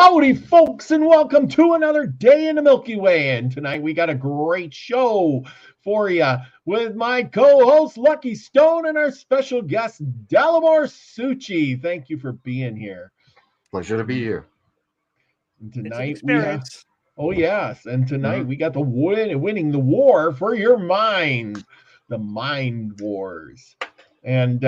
Howdy, folks, and welcome to another day in the Milky Way. And tonight we got a great show for you with my co-host Lucky Stone and our special guest Delamore Suchi. Thank you for being here. Pleasure to be here. And tonight we have, we got the winning the war for your mind, the Mind Wars, and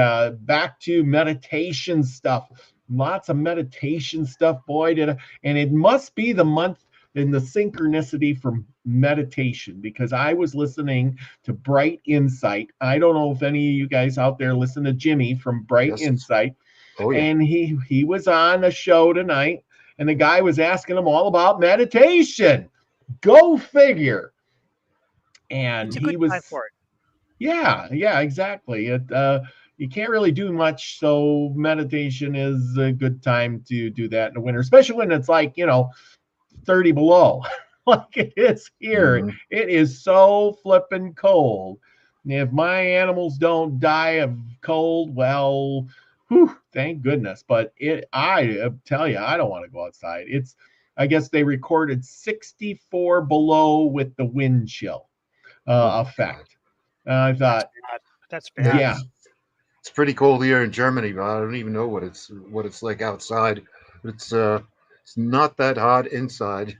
back to meditation stuff. Lots of meditation stuff, and it must be the month in the synchronicity for meditation, because I was listening to Bright Insight. I don't know if any of you guys out there listen to Jimmy from Bright Insight. Oh, yeah. And he was on a show tonight, and the guy was asking him all about meditation. Go figure. And it's a good time for it. Yeah, exactly. You can't really do much, so meditation is a good time to do that in the winter, especially when it's like, 30 below, like it is here. Mm-hmm. It is so flipping cold. If my animals don't die of cold, well, thank goodness. But I tell you, I don't want to go outside. I guess they recorded 64 below with the wind chill effect. I thought that's bad. Yeah. It's pretty cold here in Germany, but I don't even know what it's like outside. It's not that hot inside.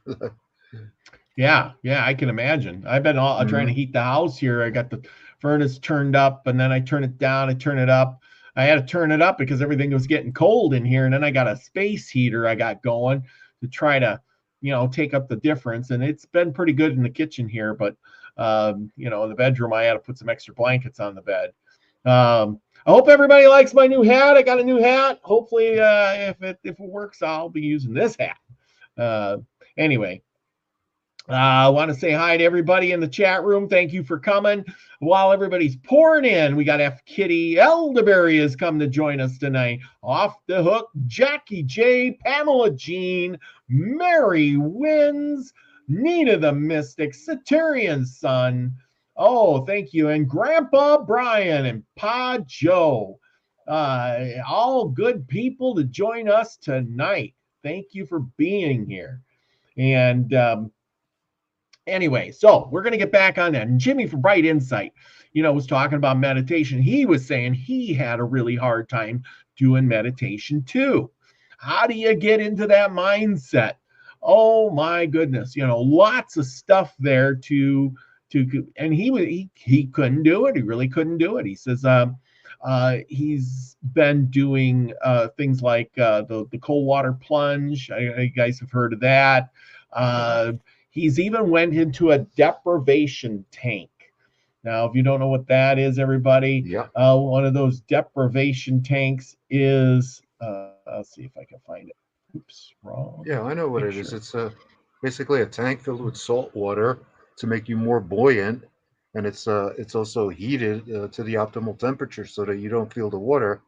Yeah, I can imagine. I've been trying to heat the house here. I got the furnace turned up, and then I turn it down, I turn it up. I had to turn it up because everything was getting cold in here, and then I got a space heater I got going to try to, take up the difference. And it's been pretty good in the kitchen here, but in the bedroom I had to put some extra blankets on the bed. I hope everybody likes my new hat. I got a new hat. Hopefully, if it works, I'll be using this hat. Anyway, I want to say hi to everybody in the chat room. Thank you for coming. While everybody's pouring in, we got F. Kitty Elderberry has come to join us tonight. Off the Hook, Jackie J, Pamela Jean, Mary Wins, Nina the Mystic, Saturnian's Son. Oh, thank you. And Grandpa Brian and Pa Joe. All good people to join us tonight. Thank you for being here. And anyway, so we're going to get back on that. And Jimmy from Bright Insight, was talking about meditation. He was saying he had a really hard time doing meditation too. How do you get into that mindset? Oh, my goodness. Lots of stuff there and he couldn't do it. He really couldn't do it. He says he's been doing things like the cold water plunge. You guys have heard of that. He's even went into a deprivation tank. Now, if you don't know what that is, everybody, one of those deprivation tanks is, I'll see if I can find it. Oops, wrong. Yeah, I know what it is. It's basically a tank filled with salt water to make you more buoyant, and it's also heated to the optimal temperature so that you don't feel the water,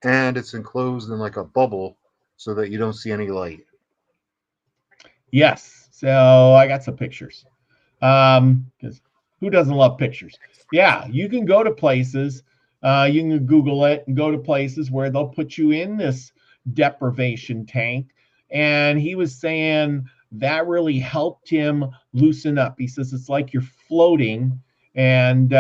and it's enclosed in like a bubble so that you don't see any light. Yes, so I got some pictures. Because who doesn't love pictures? Yeah, you can go to places. You can Google it and go to places where they'll put you in this deprivation tank, and he was saying that really helped him loosen up. He says it's like you're floating, and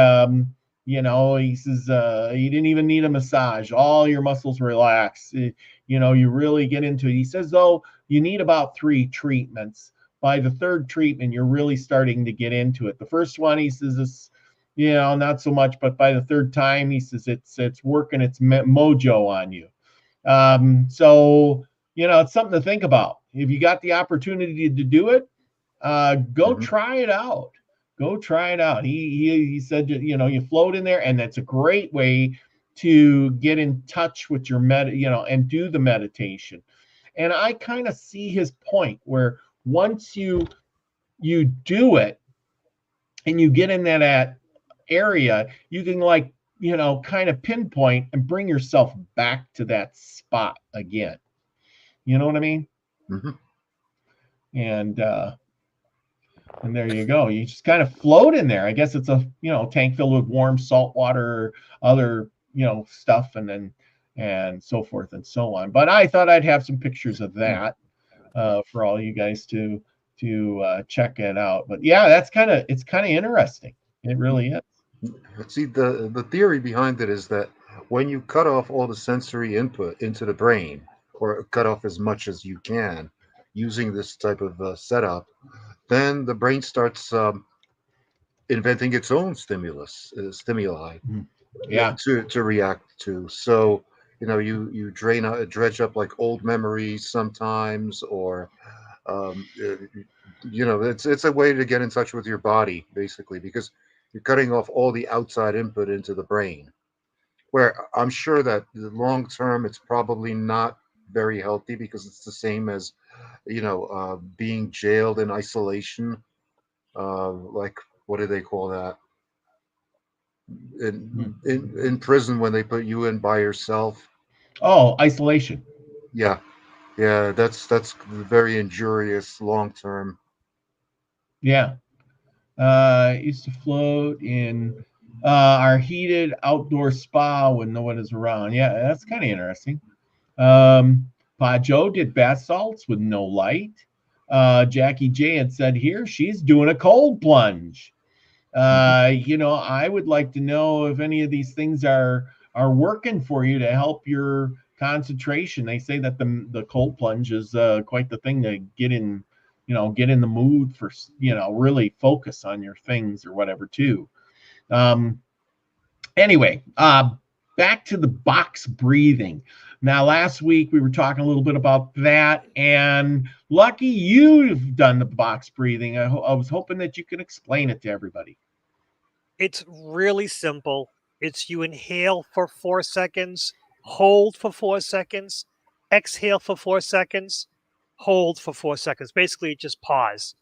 he says you didn't even need a massage. All your muscles relax. You really get into it. He says, though, you need about 3 treatments. By the 3rd treatment, you're really starting to get into it. The first one, he says, is not so much, but by the 3rd time, he says it's working its mojo on you. So it's something to think about. If you got the opportunity to do it, go try it out. Go try it out. He said, you float in there, and that's a great way to get in touch with your and do the meditation. And I kind of see his point, where once you do it and you get in that area, you can kind of pinpoint and bring yourself back to that spot again. You know what I mean? Mm-hmm. And there you go. You just kind of float in there. I guess it's a tank filled with warm salt water, other stuff, and so forth and so on. But I thought I'd have some pictures of that. for all you guys to check it out. But yeah, it's kind of interesting. It really is. See, the theory behind it is that when you cut off all the sensory input into the brain, or cut off as much as you can using this type of setup, then the brain starts inventing its own stimuli Mhm. Yeah. to react to. So you dredge up like old memories sometimes, or it's a way to get in touch with your body basically, because you're cutting off all the outside input into the brain. Where I'm sure that the long term, it's probably not very healthy, because it's the same as being jailed in isolation. Like, what do they call that? Mhm. In prison, when they put you in by yourself. Oh, isolation. Yeah, yeah, that's very injurious long term. Yeah. Used to float in our heated outdoor spa when no one is around. Yeah, that's kind of interesting. Pa Joe did bath salts with no light. Jackie J had said here she's doing a cold plunge. Mhm. I would like to know if any of these things are working for you to help your concentration. They say that the cold plunge is quite the thing to get in the mood for really focus on your things or whatever too. Um, anyway, back to the box breathing. Now, last week we were talking a little bit about that, and Lucky, you've done the box breathing. I was hoping that you could explain it to everybody. It's really simple. It's you inhale for 4 seconds, hold for 4 seconds, exhale for 4 seconds, hold for 4 seconds. Basically, just pause.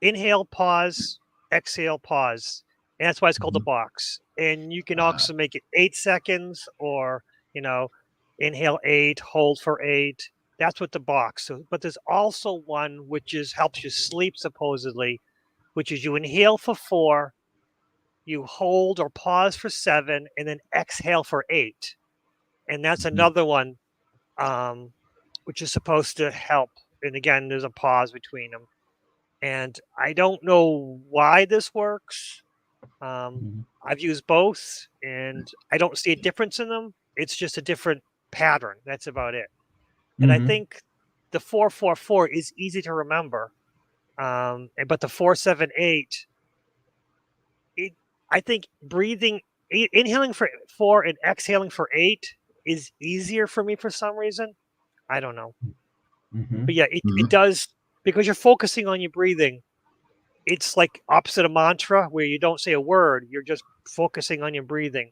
Inhale, pause, exhale, pause. And that's why it's called the Mhm. box. And you can Uh, also make it 8 seconds, or, you know, inhale 8, hold for 8. That's what the box. So, but there's also one which is helps you sleep supposedly, which is you inhale for 4, you hold or pause for 7, and then exhale for 8. And that's Mhm. another one, which is supposed to help. And again, there's a pause between them. And I don't know why this works. mhm, I've used both, and I don't see a difference in them. It's just a different pattern. That's about it. And I mhm, think the 444 is easy to remember. But the 478, it, I think breathing, inhaling for 4 and exhaling for 8 is easier for me for some reason. I don't know. But mhm, yeah, it Mhm. does, because you're focusing on your breathing. It's like opposite of mantra where you don't say a word, you're just focusing on your breathing.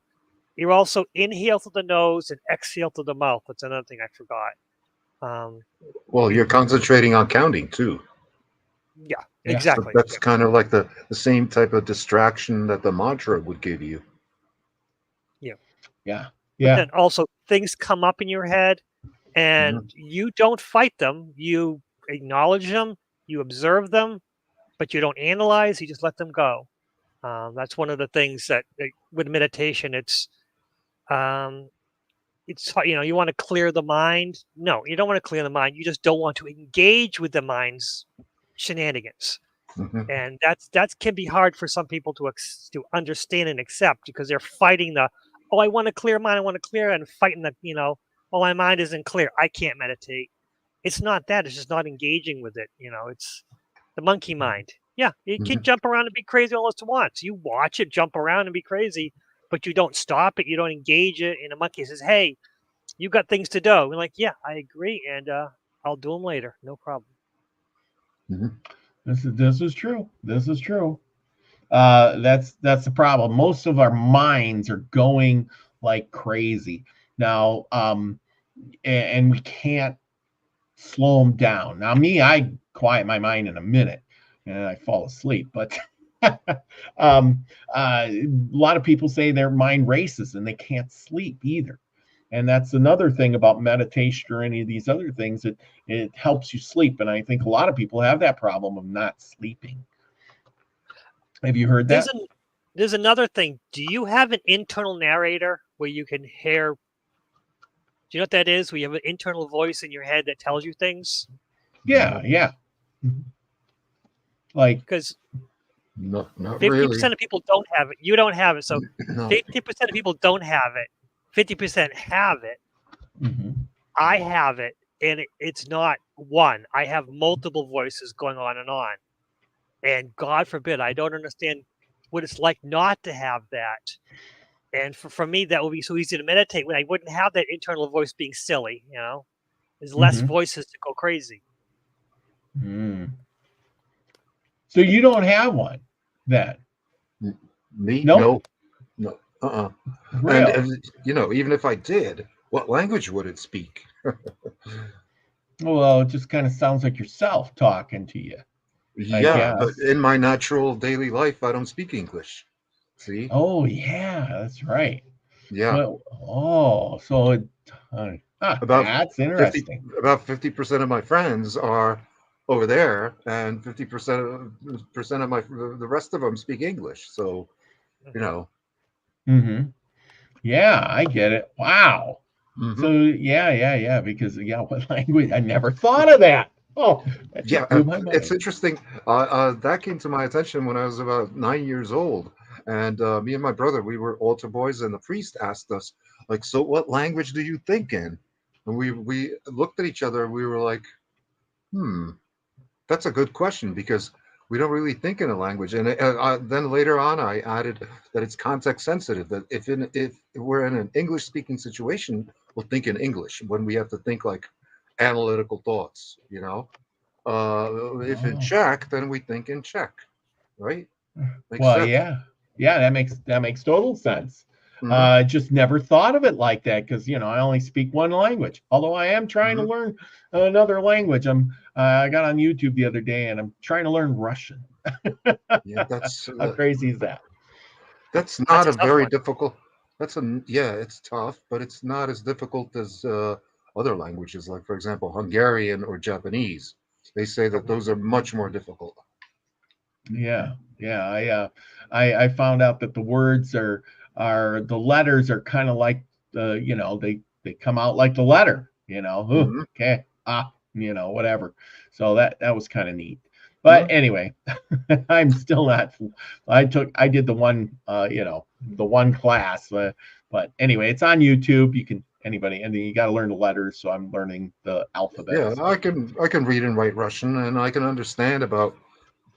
You also inhale through the nose and exhale through the mouth. That's another thing I forgot. Um, Well, you're concentrating on counting too. yeah, yeah, So exactly. that's kind of like the same type of distraction that the mantra would give you. Yeah. yeah, But yeah. then also things come up in your head and Mhm. you don't fight them. You acknowledge them, you observe them, but you don't analyze, you just let them go. That's one of the things that with meditation, um, you want to clear the mind. No, you don't want to clear the mind. You just don't want to engage with the mind's shenanigans. Mhm. And that can be hard for some people to understand and accept, because they're fighting the, oh, I want to clear mine, I want to clear, and fighting the, oh, my mind isn't clear, I can't meditate. It's not that, it's just not engaging with it. It's the monkey mind. Yeah, it can Mhm. jump around and be crazy all it wants. You watch it jump around and be crazy, but you don't stop it, you don't engage it. And a monkey says, hey, you got things to do. We're like, yeah, I agree, and I'll do them later, no problem. Mhm. This is true. This is true. That's the problem. Most of our minds are going like crazy now, and we can't slow them down. Now, me, I quiet my mind in a minute and I fall asleep. But a lot of people say their mind races and they can't sleep either. And that's another thing about meditation or any of these other things. It helps you sleep. And I think a lot of people have that problem of not sleeping. Have you heard There's that? an there's another thing. Do you have an internal narrator where you can hear? Do you know what that is? Where you have an internal voice in your head that tells you things? Yeah, yeah. Like, Because not 50% really. of people don't have it. You don't have it. So No. 50% of people don't have it. 50% have it. mhm. I have it, and it's not one. I have multiple voices going on. And God forbid, I don't understand what it's like not to have that. And for me, that would be so easy to meditate when I wouldn't have that internal voice being silly. There's less Mhm. voices to go crazy. Mm. So you don't have one then? Me? Nope. No. No. And, Really? even if I did, what language would it speak? Well, it just kind of sounds like yourself talking to you, I Yeah, but guess. in my natural daily life, I don't speak English. See? Oh, yeah, that's right. Yeah. Well, oh, so About that's 50 interesting. about 50% of my friends are over there, and 50% of my the rest of them speak English. So, you Mhm. know. Mm-hmm. Yeah, I get it. Wow. So Hmm. yeah, because what language? I never thought of that. Oh, that Yeah, just blew my it's mind. interesting. That came to my attention when I was about 9 years old, and me and my brother, we were altar boys, and the priest asked us, like, "So, what language do you think in?" And we looked at each other, and we were like, "Hmm, that's a good question because we don't really think in a language." And then later on, I added that it's context sensitive. That if we're in an English speaking situation, we'll think in English when we have to think like analytical thoughts. If in Oh, Czech, then we think in Czech, right? Makes well, sense. yeah, that makes total sense. Hmm. Just never thought of it like that because I only speak one language. Although I am trying to Hmm. learn another language. I got on YouTube the other day and I'm trying to learn Russian. Yeah, How crazy is that? that's That's not a a tough very one. difficult. Yeah, it's tough, but it's not as difficult as other languages, like for example, Hungarian or Japanese. They say that those are much more difficult. Yeah, yeah. I found out that the words are the letters are kind of like they come out like the letter. Oh, Hmm. okay, whatever. So that was kind of neat. But anyway, I'm still not. I did the one class. But anyway, it's on YouTube. You can anybody, and then you got to learn the letters. So I'm learning the alphabet. Yeah, So I can read and write Russian, and I can understand about,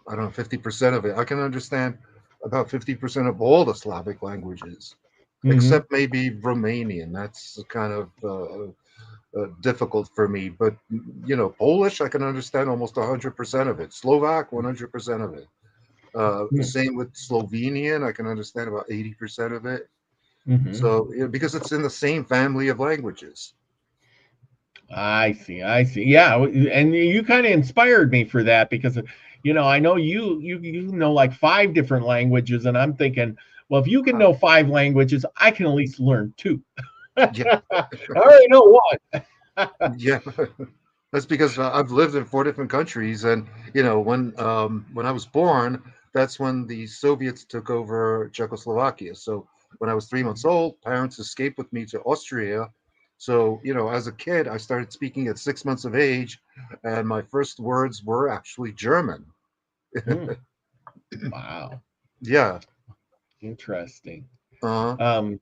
I don't know, 50% of it. I can understand about 50% of all the Slavic languages, hmm except maybe Romanian. That's kind of difficult for me. But Polish, I can understand almost 100% of it. Slovak, 100% of it. Same with Slovenian, I can understand about 80% of it. hmm So because it's in the same family of languages. I see. I see. Yeah, and you kind of inspired me for that because I know you know like five different languages, and I'm thinking, well, if you can Uh, know five languages, I can at least learn two. yeah, I already know one. yeah. That's because I've lived in 4 different countries, and when I was born, that's when the Soviets took over Czechoslovakia. So when I was 3 months old, parents escaped with me to Austria. So as a kid, I started speaking at 6 months of age, and my first words were actually German. Hmm, wow, Yeah. interesting. Uh, Um,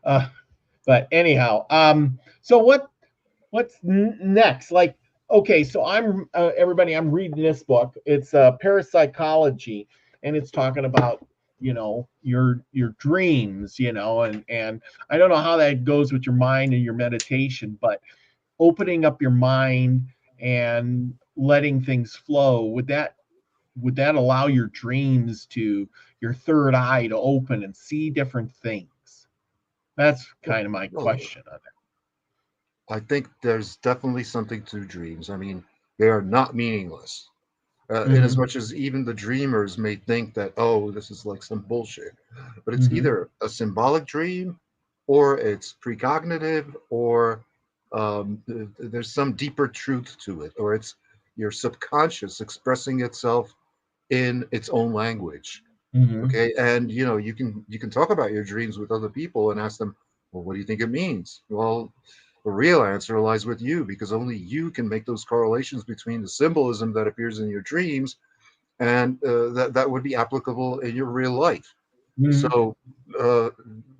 uh, but anyhow, so what's next? Like, okay, so I'm reading this book. It's parapsychology, and it's talking about your dreams, and I don't know how that goes with your mind and your meditation, but opening up your mind and letting things flow, would that allow your dreams to your third eye to open and see different things? That's kind of my well, question on I think there's definitely something to dreams. I mean, they are not meaningless. it. In as Mm-hmm. much as even the dreamers may think that, oh, this is like some bullshit, but it's Mm-hmm. either a symbolic dream or it's precognitive or there's some deeper truth to it, or it's your subconscious expressing itself in its own language. Mm-hmm. Okay, and you can talk about your dreams with other people and ask them, well, what do you think it means? Well, the real answer lies with you, because only you can make those correlations between the symbolism that appears in your dreams and that would be applicable in your real life. Mhm. So, uh,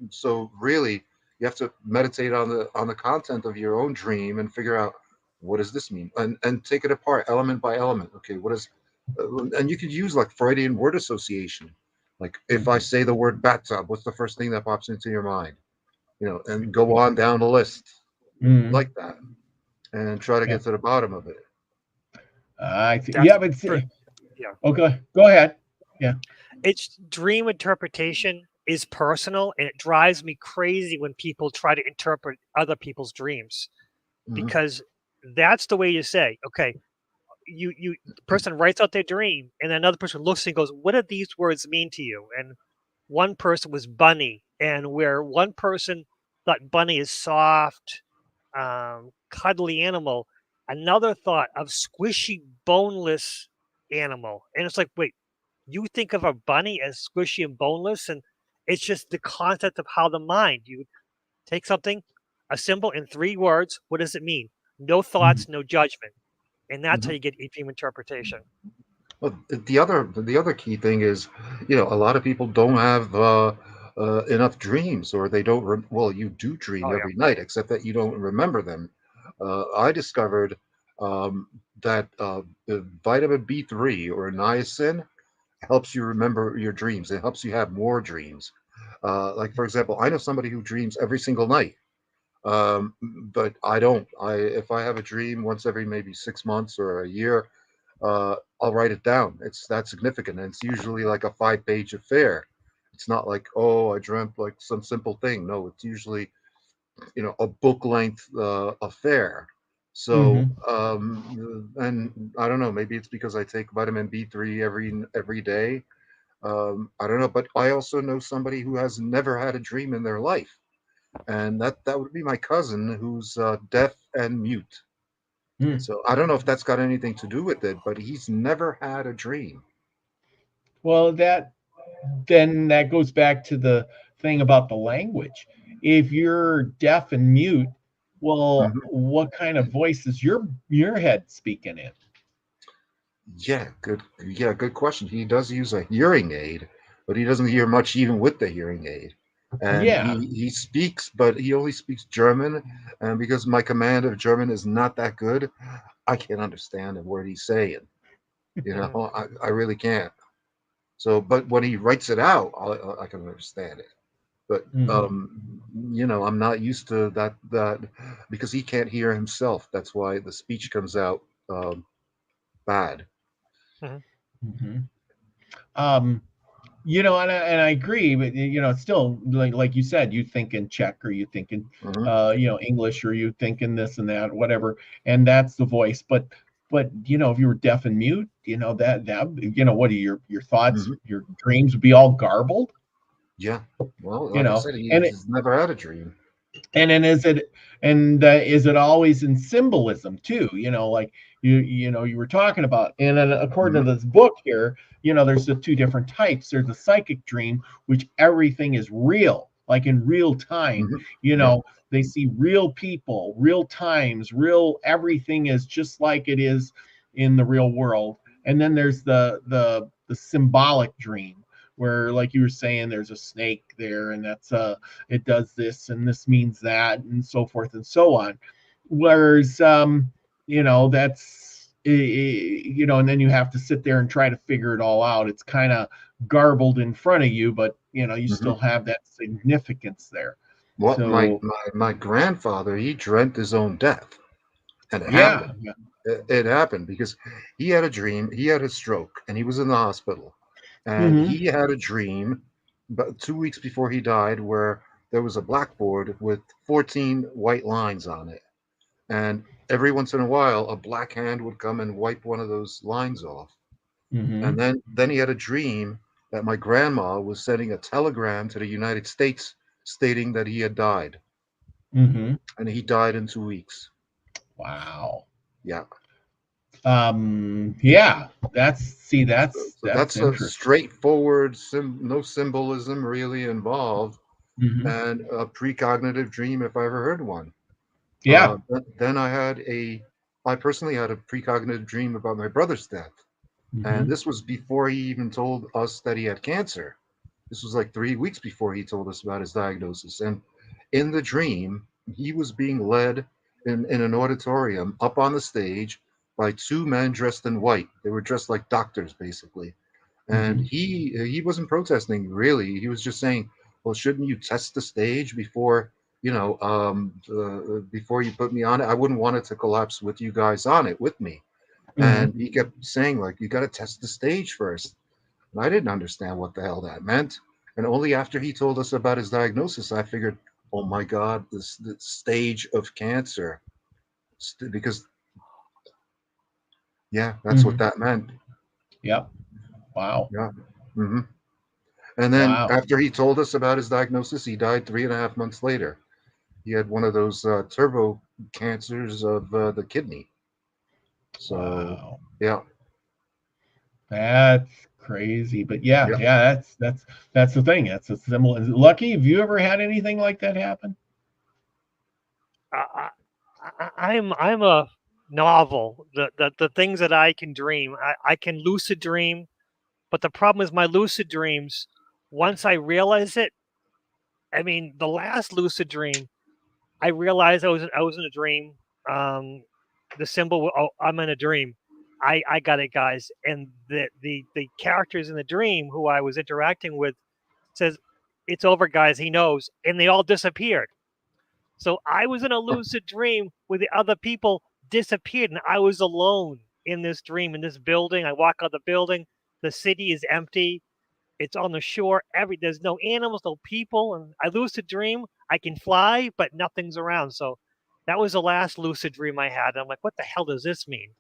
so really, you have to meditate on the content of your own dream and figure out what does this mean, and take it apart element by element. Okay, what is, and you could use like Freudian word association. Like if I say the word bathtub, what's the first thing that pops into your mind? And go on down the list Mhm. like that, and try to Yeah. get to the bottom of it. I see. That's Yeah, but yeah. okay, go ahead. Yeah. It's dream interpretation is personal, and it drives me crazy when people try to interpret other people's dreams, Mhm. because that's the way you say, okay, the person writes out their dream, and another person looks and goes, what do these words mean to you? And one person was bunny, and where one person thought bunny is soft, cuddly animal, another thought of squishy, boneless animal. And it's like, wait, you think of a bunny as squishy and boneless, and it's just the concept of how the mind, you take something, a symbol in 3 words, what does it mean? No Mhm. thoughts, no judgment. And that's how Mhm. you get dream interpretation. Well, the other key thing is, a lot of people don't have enough dreams, or they don't. Well, you do dream Oh yeah. every night, except that you don't remember them. I discovered that the vitamin B3 or niacin helps you remember your dreams. It helps you have more dreams. Like for example, I know somebody who dreams every single night, but I don't. If I have a dream once every maybe 6 months or a year, I'll write it down. It's that significant, and it's usually like a 5-page affair. It's not like, oh, I dreamt like some simple thing. No, it's usually a book length affair. So, Mhm. and I don't know, maybe it's because I take vitamin B3 every day. I don't know, but I also know somebody who has never had a dream in their life, and that would be my cousin, who's deaf and mute. Mm. So I don't know if that's got anything to do with it, but he's never had a dream. Well, that goes back to the thing about the language. If you're deaf and mute, well, Mhm. what kind of voice is your head speaking in? Yeah, good. Yeah, good question. He does use a hearing aid, but he doesn't hear much even with the hearing aid. And Yeah. he speaks, but he only speaks German. And because my command of German is not that good, I can't understand a word he's saying. Mhm. I really can't. So, but when he writes it out, I can understand it. But Mhm. I'm not used to that because he can't hear himself. That's why the speech comes out bad. Mhm. Mhm. Um, and I agree, but it's still like you said, you think in Czech or you think in Hmm. English or you think in this and that, whatever, and that's the voice. But if you were deaf and mute, that what are your thoughts, Hmm. your dreams would be all garbled, Yeah. Well, you like I know, said, and he's never had a dream. and then is it always in symbolism too, like you were talking about, and then according Hmm. to this book here, there's the two different types. There's a psychic dream, which everything is real, like in real time. Hmm. Yeah. They see real people, real times, real everything is just like it is in the real world. And then there's the symbolic dream, where, like you were saying, there's a snake there, and it does this and this means that, and so forth and so on. Whereas that's and then you have to sit there and try to figure it all out. It's kind of garbled in front of you, but you Hmm. still have that significance there. Well, So my grandfather, he dreamt his own death, and it yeah, happened. yeah. It happened because he had a dream. He had a stroke, and he was in the hospital. And Hmm. he had a dream about 2 weeks before he died, where there was a blackboard with 14 white lines on it. And every once in a while, a black hand would come and wipe one of those lines off. And Hmm. then he had a dream that my grandma was sending a telegram to the United States stating that he had died, Hmm. and he died in 2 weeks. Wow. Yeah. Yeah, that's see So, so that's that's a interesting. straightforward, no symbolism really involved, Hmm. and a precognitive dream if I ever heard one. Yeah. Then I personally had a precognitive dream about my brother's death. And Mhm. this was before he even told us that he had cancer. This was like 3 weeks before he told us about his diagnosis. And in the dream, he was being led in an auditorium up on the stage by two men dressed in white. They were dressed like doctors, basically. And Mhm. he wasn't protesting really. He was just saying, "Well, shouldn't you test the stage before before you put me on it? I wouldn't want it to collapse with you guys on it with me." And Mhm. he kept saying, like, "You got to test the stage first." And I didn't understand what the hell that meant. And only after he told us about his diagnosis, I figured, "Oh my God, this stage of cancer," because yeah, that's what Mhm. that meant. Yep. Wow. Yeah. hmm And then Wow. after he told us about his diagnosis, he died 3.5 months later. He had one of those turbo cancers of the kidney. So, Wow. yeah, That's crazy. But yeah, yeah. yeah, that's the thing. That's a similar. Lucky, have you ever had anything like that happen? I, I'm a novel. The things that I can dream, I can lucid dream, but the problem is my lucid dreams. Once I realize it, I mean, the last lucid dream, I realized I was in a dream. Um, the symbol, oh, I'm in a dream. I got it, guys. And the characters in the dream who I was interacting with says, "It's over, guys." He knows, and they all disappeared. So I was in a lucid dream where the other people disappeared, and I was alone in this dream in this building. I walk out the building. The city is empty. It's on the shore. There's no animals, no people, and I lucid dream. I can fly, but nothing's around. So that was the last lucid dream I had. I'm like, what the hell does this mean?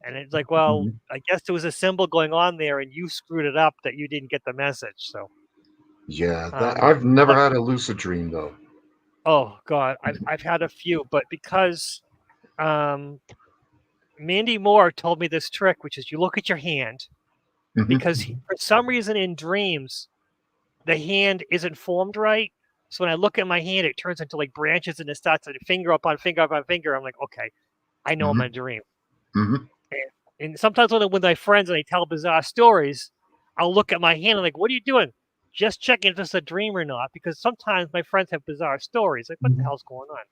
And it's like, well, Mhm. I guess there was a symbol going on there, and you screwed it up that you didn't get the message. So, Yeah, that um, I've never but had a lucid dream though. oh god, I've had a few, but because um, Mandy Moore told me this trick, which is you look at your hand because hmm for some reason in dreams the hand isn't formed right. So when I look at my hand, it turns into like branches and it starts to finger up on finger up on finger. I'm like, okay, I know I'm in hmm a dream. hmm And, and sometimes when I'm with my friends and they tell bizarre stories, I'll look at my hand and like, what are you doing? Just checking if it's a dream or not, because sometimes my friends have bizarre stories. Like, what the Mhm. hell's going on?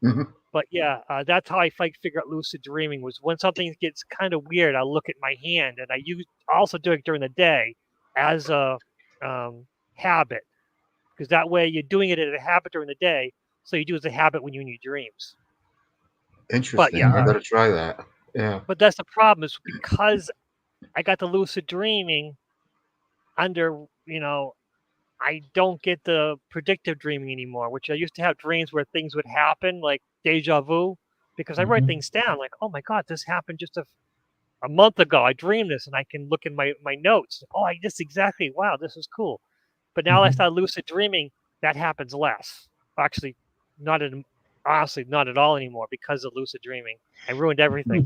hmm But yeah, that's how I figure out lucid dreaming was when something gets kind of weird. I look at my hand, and I also do it during the day as a habit because that way you're doing it as a habit during the day, so you do it as a habit when you're in your dreams. But yeah, Interesting. I got to try that. Yeah. but that's the problem is because I got the lucid dreaming under I don't get the predictive dreaming anymore, which I used to have dreams where things would happen like deja vu because I write Mhm. things down like, oh my god, this happened just a month ago. I dreamed this, and I can look in my notes. Oh, I just exactly. Wow, this is cool. But now I Mhm. start lucid dreaming. That happens less. Actually, not at honestly not at all anymore because of lucid dreaming. I ruined everything.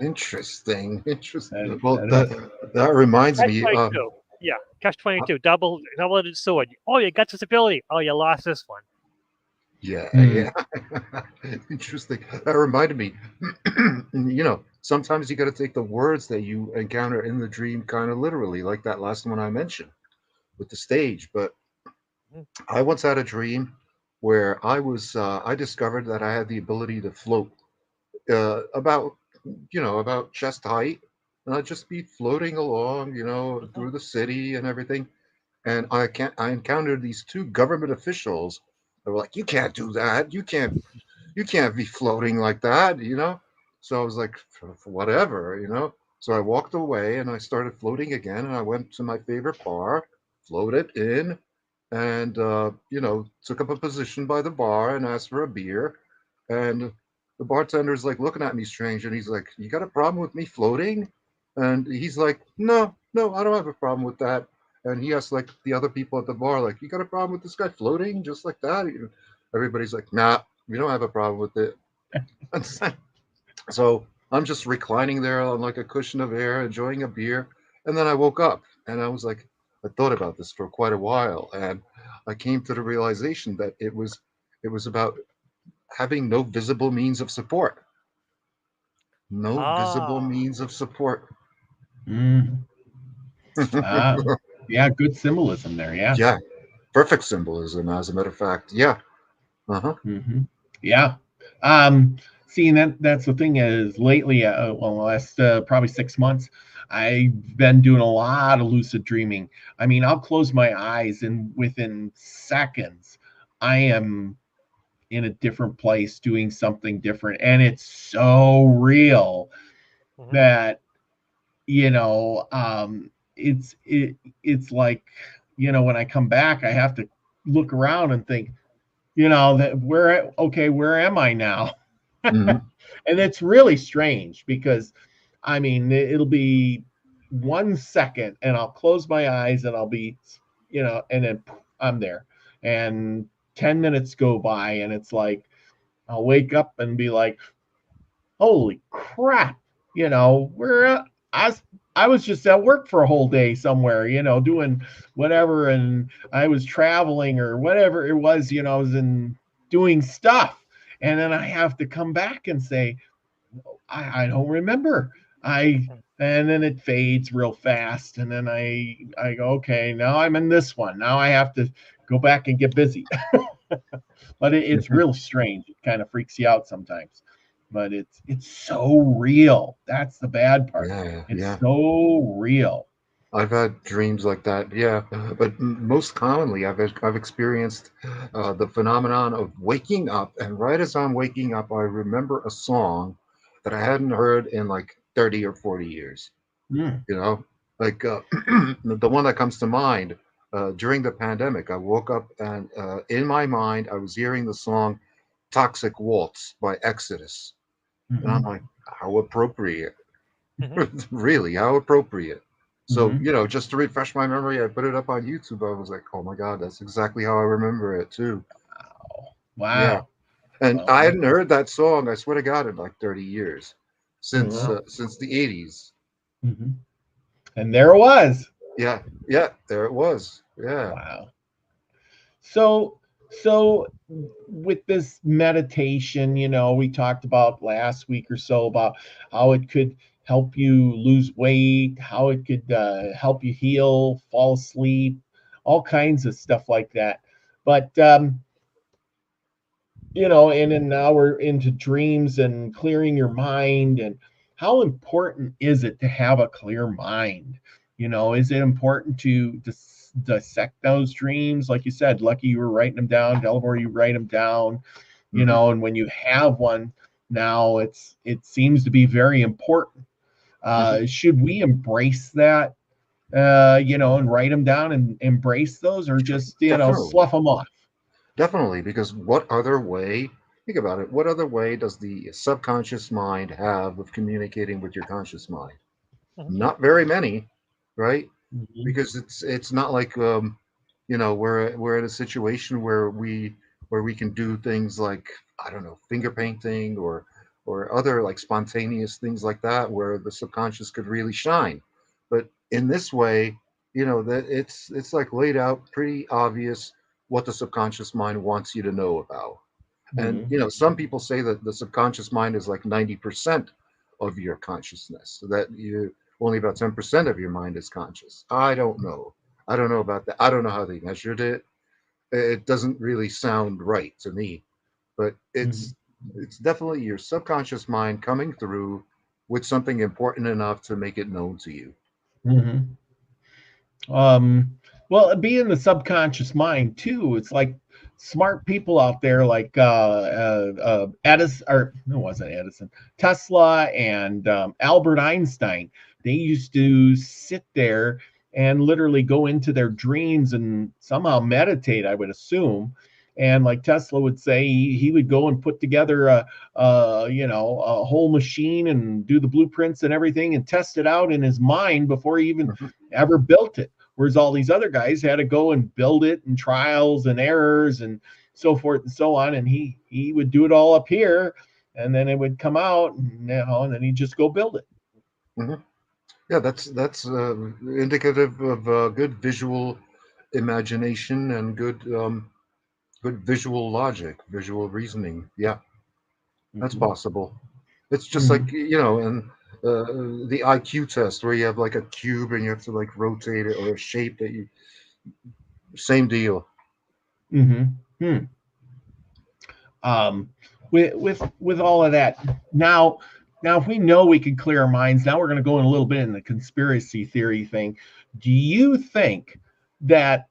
Interesting. That Interesting. is, Well, that is. that reminds Catch me. 22. Yeah, catch 22. Double-edged sword. Oh, you got this ability. Oh, you lost this one. Yeah, Mm. yeah. Interesting. That reminded me. Sometimes you got to take the words that you encounter in the dream kind of literally, like that last one I mentioned with the stage. But Mhm. I once had a dream where I discovered that I had the ability to float about chest height, and I'd just be floating along, Mhm. through the city and everything. And I encountered these two government officials. They were like, "You can't do that. You can't be floating like that." So I was like, whatever. So I walked away and I started floating again. And I went to my favorite bar, floated in, and took up a position by the bar and asked for a beer. And the bartender's like looking at me strange, and he's like, "You got a problem with me floating?" And he's like, "No, no, I don't have a problem with that." And he asked like the other people at the bar, like, "You got a problem with this guy floating just like that?" Everybody's like, "Nah, we don't have a problem with it." So I'm just reclining there on like a cushion of air, enjoying a beer. And then I woke up and I was like, I thought about this for quite a while. And I came to the realization that it was about having no visible means of support. No visible Ah, means of support. Mm. Ah, yeah, good symbolism there. Yeah. Yeah, perfect symbolism, as a matter of fact. Yeah. Uh-huh. Hmm. Yeah. Um, See, that's the thing is lately, well, the last probably 6 months, I've been doing a lot of lucid dreaming. I mean, I'll close my eyes and within seconds, I am in a different place doing something different. And it's so real mhm. that, you know, it's like, when I come back, I have to look around and think, that where am I now? Hmm. And it's really strange because I mean it'll be 1 second and I'll close my eyes and I'll be, and then I'm there. And 10 minutes go by and it's like I'll wake up and be like, holy crap, where I was just at work for a whole day somewhere, doing whatever, and I was traveling or whatever it was, I was in doing stuff. And then I have to come back and say, I don't remember. And then it fades real fast. And then I go, okay, now I'm in this one. Now I have to go back and get busy. But it's real strange. It kind of freaks you out sometimes. But it's so real. That's the bad part. Yeah, It's yeah. so real. I've had dreams like that. Yeah, but most commonly, I've experienced the phenomenon of waking up, and right as I'm waking up, I remember a song that I hadn't heard in like 30 or 40 years. Mm, You know, like the one that comes to mind during the pandemic. I woke up and in my mind, I was hearing the song "Toxic Waltz" by Exodus, and I'm mm-hmm, like, how appropriate. Mhm. Really, how appropriate. So, mm-hmm. just to refresh my memory, I put it up on YouTube. I was like, oh my God, that's exactly how I remember it too. Yeah. Wow. And Well, I hadn't heard that song, I swear to God, in like 30 years wow. since the 80s. Hmm. And there it was. Yeah. Yeah. There it was. Yeah. Wow. So with this meditation, we talked about last week or so about how it could help you lose weight, how it could help you heal, fall asleep, all kinds of stuff like that. But and then now we're into dreams and clearing your mind. And how important is it to have a clear mind? Is it important to dissect those dreams? Like you said, Lucky, you were writing them down. Delvor, you write them down. Hmm. And when you have one now, it seems to be very important. Hmm. Should we embrace that? And write them down and embrace those, or just Definitely. slough them off? Definitely. Because what other way, think about it, what other way does the subconscious mind have of communicating with your conscious mind? Mhm. Not very many, right? Mhm. Because it's not like we're in a situation where we can do things like, I don't know, finger painting or other like spontaneous things like that where the subconscious could really shine. But in this way, that it's like laid out pretty obvious what the subconscious mind wants you to know about. And Mhm. some people say that the subconscious mind is like 90% of your consciousness, so that you only about 10% of your mind is conscious. I don't know. I don't know about that. I don't know how they measured it. It doesn't really sound right to me, but Mhm. it's definitely your subconscious mind coming through with something important enough to make it known to you. Mhm. Well, it being the subconscious mind too, it's like smart people out there like Edison, or no, it wasn't Edison, Tesla, and Albert Einstein. They used to sit there and literally go into their dreams and somehow meditate, I would assume. And like Tesla would say, he would go and put together a whole machine and do the blueprints and everything and test it out in his mind before he even Mhm. ever built it. Whereas all these other guys had to go and build it and trials and errors and so forth and so on. And he would do it all up here, and then it would come out, and then he'd just go build it. Mhm. Yeah, that's indicative of good visual imagination and good good visual logic, visual reasoning. Yeah, that's Mhm. possible. It's just Mhm. like, in the IQ test where you have like a cube and you have to like rotate it, or a shape that you, same deal. Mhm. Hmm. Um, with all of that, now if we know we can clear our minds, now we're going to go in a little bit in the conspiracy theory thing. Do you think that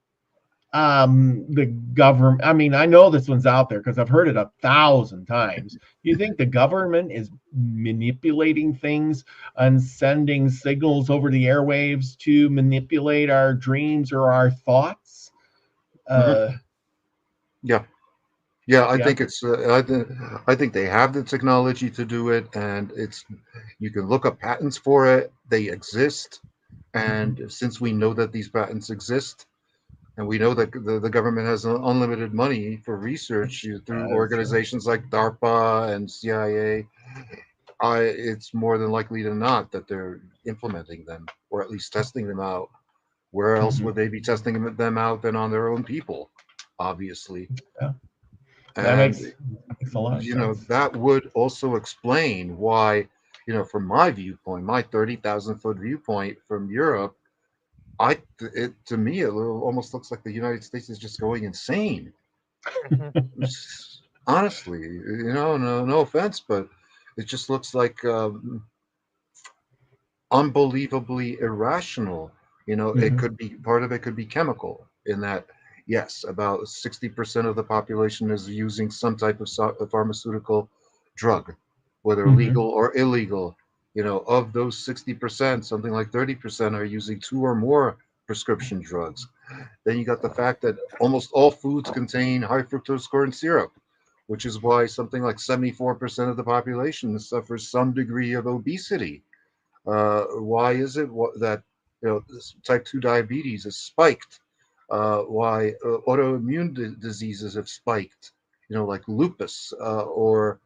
the government, I mean, I know this one's out there because I've heard it 1,000 times. Do you think the government is manipulating things and sending signals over the airwaves to manipulate our dreams or our thoughts? Hmm. Uh, Yeah. Yeah, I yeah. think it's. I think they have the technology to do it, and it's. You can look up patents for it. They exist, Mhm. and since we know that these patents exist, and we know that the government has unlimited money for research through That's true. organizations like DARPA and CIA, it's more than likely than not that they're implementing them, or at least testing them out. Where else Mhm. would they be testing them out than on their own people? Obviously. Yeah, that And makes a lot of sense. that would also explain why, from my viewpoint, my 30,000-foot viewpoint from Europe, to me it almost looks like the United States is just going insane. Hmm. Honestly, no offense, but it just looks like unbelievably irrational. It Mhm. could be, part of it could be chemical, in that, yes, about 60% of the population is using some type of pharmaceutical drug, whether Mhm. legal or illegal. Of those 60%, something like 30% are using two or more prescription drugs. Then you got the fact that almost all foods contain high fructose corn syrup, which is why something like 74% of the population suffers some degree of obesity. Why is it that this type 2 diabetes is spiked? Why autoimmune diseases have spiked? Like lupus, or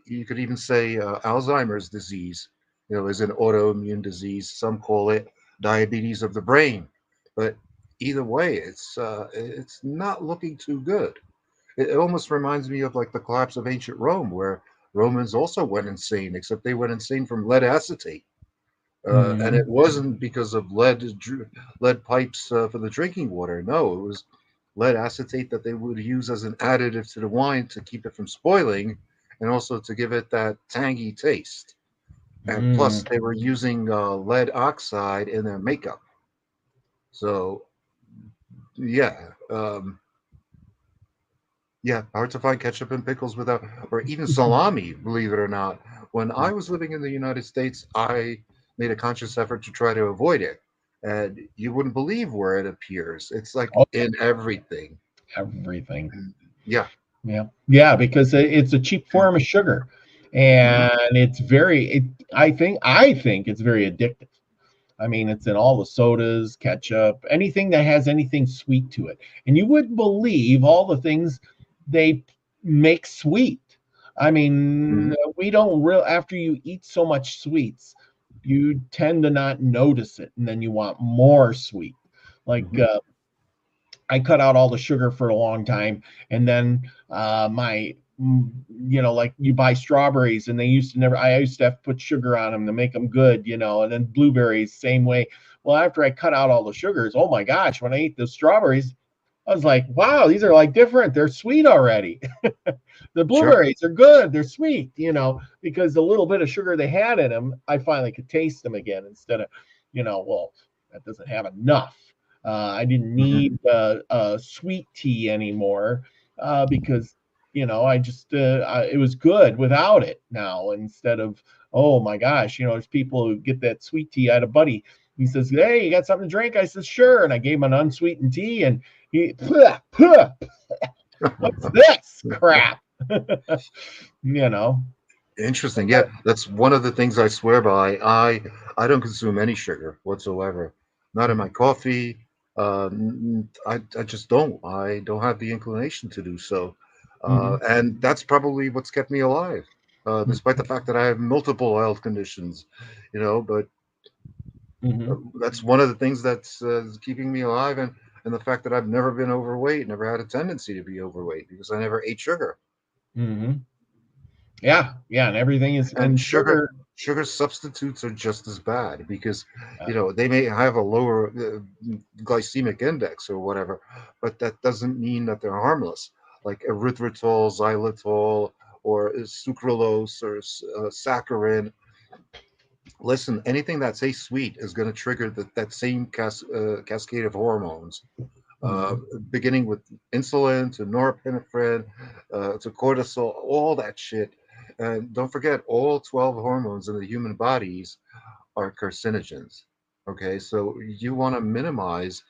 you could even say Alzheimer's disease. Is an autoimmune disease. Some call it diabetes of the brain, but either way, it's not looking too good. It almost reminds me of like the collapse of ancient Rome, where Romans also went insane, except they went insane from lead acetate. And it Mhm. wasn't because of lead pipes for the drinking water. No, it was lead acetate that they would use as an additive to the wine to keep it from spoiling, and also to give it that tangy taste. And plus, Mhm. they were using lead oxide in their makeup. So yeah, yeah, hard to find ketchup and pickles without, or even salami, believe it or not. When I was living in the United States, I made a conscious effort to try to avoid it. And you wouldn't believe where it appears. It's like Oh, in everything. everything. Yeah. Yeah, yeah, because it's a cheap form of sugar, Hmm. and it's very. I think it's very addictive. I mean, it's in all the sodas, ketchup, anything that has anything sweet to it. And you wouldn't believe all the things they make sweet. I mean, Hmm. we don't real after you eat so much sweets, you tend to not notice it, and then you want more sweet. Like Hmm. I cut out all the sugar for a long time, and then like you buy strawberries, and they used to never. I used to have to put sugar on them to make them good, and then blueberries same way. Well, after I cut out all the sugars, oh my gosh, when I ate the strawberries, I was like, wow, these are like different. They're sweet already. The Sure. blueberries are good. They're sweet, because the little bit of sugar they had in them, I finally could taste them again instead of, well, that doesn't have enough. I didn't Hmm. need sweet tea anymore because, it was good without it now instead of, oh my gosh, there's people who get that sweet tea. I had a buddy. He says, hey, you got something to drink? I said, sure. And I gave him an unsweetened tea and he, what's this crap? you know. Interesting. Yeah, that's one of the things I swear by. I don't consume any sugar whatsoever. Not in my coffee. I just don't. I don't have the inclination to do so. Mhm. And that's probably what's kept me alive, despite the fact that I have multiple health conditions. But Mhm. that's one of the things that's keeping me alive. And and the fact that I've never been overweight, never had a tendency to be overweight because I never ate sugar. Hmm. Yeah, yeah, and everything is And and sugar. sugar substitutes are just as bad because Uh, they may have a lower glycemic index or whatever, but that doesn't mean that they're harmless. Like erythritol, xylitol, or sucralose or saccharin. Listen, anything that's a sweet is going to trigger that same cascade of hormones, uh, mhm. beginning with insulin to norepinephrine to cortisol, all that shit. And don't forget, all 12 hormones in the human bodies are carcinogens. Okay, so you want to minimize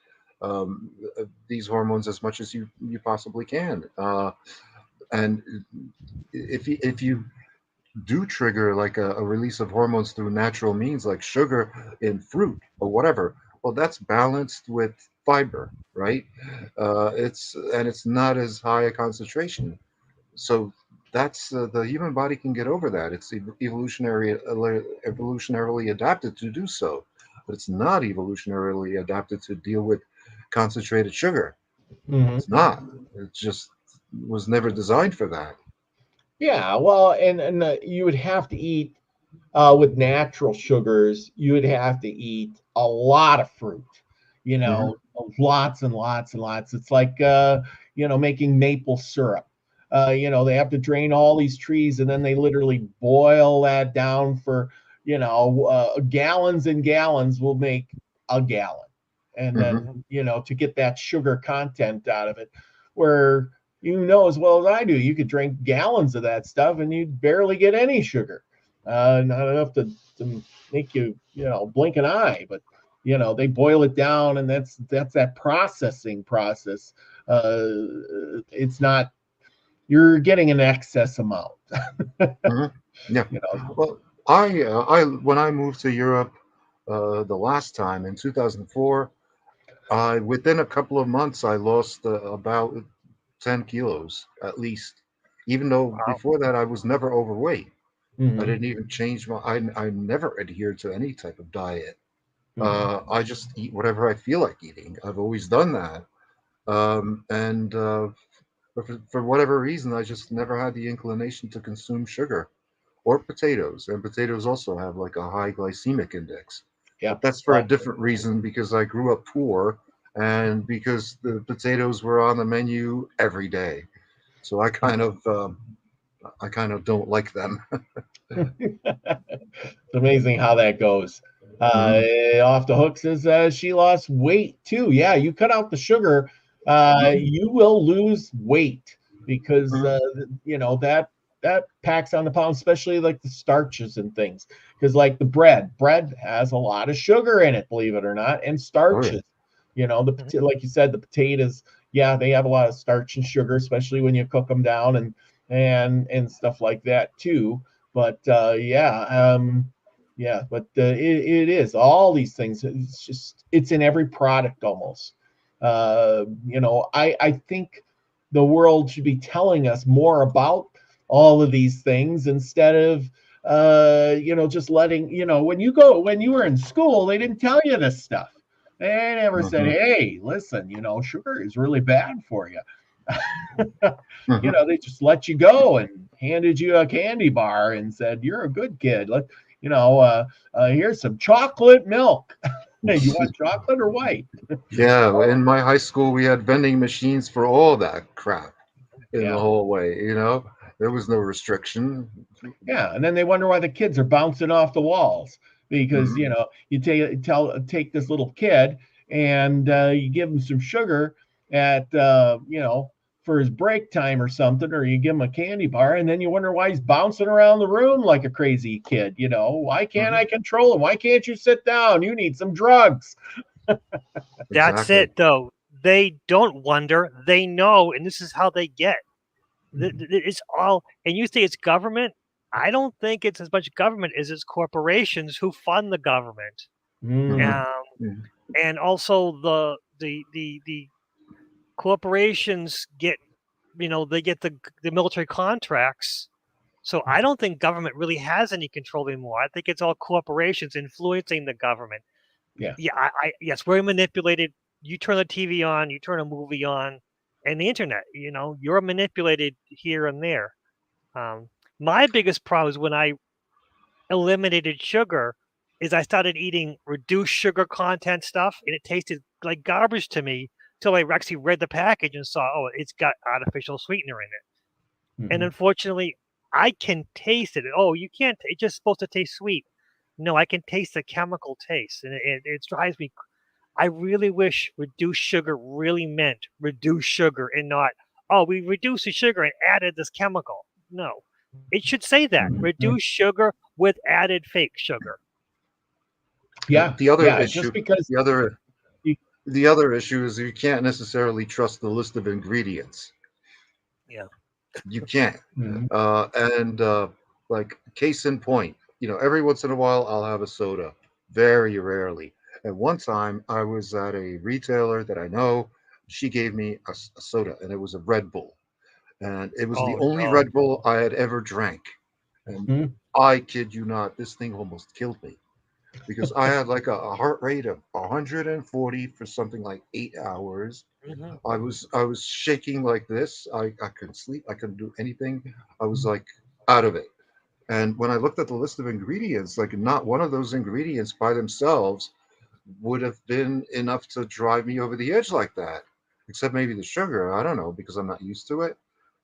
these hormones as much as you possibly can. And if you do trigger like a release of hormones through natural means like sugar in fruit or whatever, well, that's balanced with fiber, right? It's not as high a concentration, so that's the human body can get over that. It's evolutionarily adapted to do so, but it's not evolutionarily adapted to deal with concentrated sugar. Mhm. It's not. It just was never designed for that. Yeah, well, and you would have to eat with natural sugars. You would have to eat a lot of fruit. Hmm. Lots and lots and lots. It's like making maple syrup. They have to drain all these trees and then they literally boil that down for gallons and gallons. Will make a gallon, and Hmm. then to get that sugar content out of it, where as well as I do, you could drink gallons of that stuff and you'd barely get any sugar. Not enough to make you blink an eye, but they boil it down, and that's that processing process. It's not you're getting an excess amount. Hmm. Yeah. you know. Well, I when I moved to Europe the last time in 2004, within a couple of months I lost about 10 kilos at least. Even though Wow. before that I was never overweight. I Hmm. didn't even change I never adhered to any type of diet. Hmm. I just eat whatever I feel like eating. I've always done that. And but for whatever reason, I just never had the inclination to consume sugar or potatoes. And potatoes also have like a high glycemic index. Yeah. But that's for a Well. different reason because I grew up poor and because the potatoes were on the menu every day. So I kind of don't like them. It's amazing how that goes. Mhm. Off the hook says she lost weight too. Yeah, you cut out the sugar, Mhm. you will lose weight because Mhm. that packs on the pound, especially like the starches and things. Because like the bread has a lot of sugar in it, believe it or not, and Oh yeah. starches. Mhm. Like you said, the potatoes, yeah, they have a lot of starch and sugar, especially when you cook them down and stuff like that too. But it is all these things. It's in every product almost. I think the world should be telling us more about all of these things instead of just letting when you were in school they didn't tell you this stuff. They never said, Hmm. hey, listen, sugar is really bad for you. Hmm. They just let you go and handed you a candy bar and said, "You're a good kid. Here's some chocolate milk. You want chocolate or white?" Yeah, in my high school, we had vending machines for all that crap in the Yeah, hallway. There was no restriction. yeah. And then they wonder why the kids are bouncing off the walls because Mhm. you take this little kid and you give him some sugar at for his break time or something, or you give him a candy bar, and then you wonder why he's bouncing around the room like a crazy kid. Why can't Mhm. I control him? Why can't you sit down? You need some drugs. That's Exactly. it, though. They don't wonder. They know, and this is how they get. It's all, and you say it's government. I don't think it's as much government as it's corporations who fund the government, Mhm. Mm, um, Mhm. and also the corporations get, they get the military contracts. So I don't think government really has any control anymore. I think it's all corporations influencing the government. yeah. Yeah, yes, we're manipulated you turn the TV on, you turn a movie on, and the internet. You're manipulated here and there. My biggest problem is when I eliminated sugar, is I started eating reduced sugar content stuff, and it tasted like garbage to me till I actually read the package and saw, oh, it's got artificial sweetener in it. And unfortunately, I can taste it. Oh, you can't. It's just supposed to taste sweet. No, I can taste the chemical taste, and it drives me. I really wish reduced sugar really meant reduced sugar and not, oh, we reduced the sugar and added this chemical. No, it should say that reduced sugar with added fake sugar. Yeah. The other yeah, issue, just because the other issue is you can't necessarily trust the list of ingredients. Yeah. You can't. Like case in point, every once in a while I'll have a soda. Very rarely. And one time I was at a retailer that I know. She gave me a soda, and it was a Red Bull. And it was the only Red Bull I had ever drank. And I kid you not, this thing almost killed me. Because I had like a heart rate of 140 for something like 8 hours. I was shaking like this. I couldn't sleep. I couldn't do anything. I was like out of it. And when I looked at the list of ingredients, like not one of those ingredients by themselves would have been enough to drive me over the edge like that. Except maybe the sugar. I don't know, because I'm not used to it.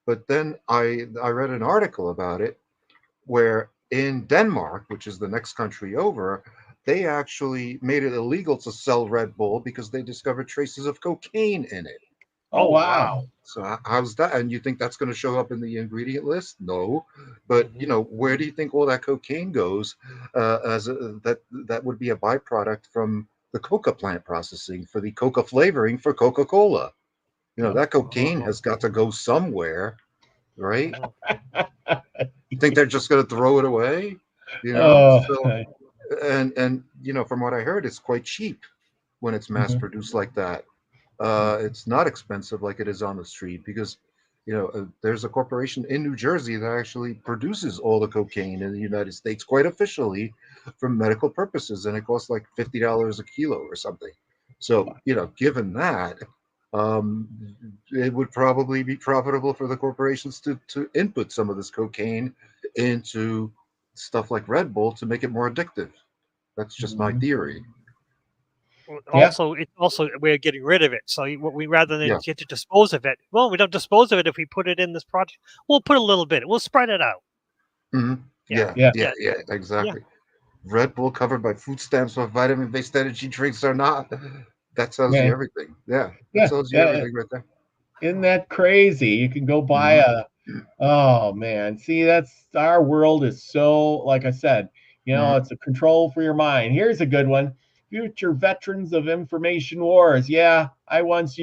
But then I read an article about it where in Denmark, which is the next country over, they actually made it illegal to sell Red Bull because they discovered traces of cocaine in it. Oh, wow. So how's that? And you think that's going to show up in the ingredient list? No. But, where do you think all that cocaine goes? That would be a byproduct from the coca plant processing for the coca flavoring for Coca-Cola. That cocaine has got to go somewhere, right? You think they're just going to throw it away? So, and from what I heard, it's quite cheap when it's mass produced like that. It's not expensive like it is on the street because there's a corporation in New Jersey that actually produces all the cocaine in the United States quite officially for medical purposes, and it costs like $50 a kilo or something. So given that, it would probably be profitable for the corporations to input some of this cocaine into stuff like Red Bull to make it more addictive. That's just my theory. Also, it's also a way of getting rid of it. So we rather than get to dispose of it, well, we don't dispose of it if we put it in this project. We'll put a little bit. We'll spread it out. Yeah, exactly. Yeah. Red Bull covered by food stamps or vitamin-based energy drinks or not. That tells you everything. Yeah, that tells you everything right there. Isn't that crazy? You can go buy oh man. See, that's our world is so, like I said, it's a control for your mind. Here's a good one. Future veterans of information wars. Yeah, I once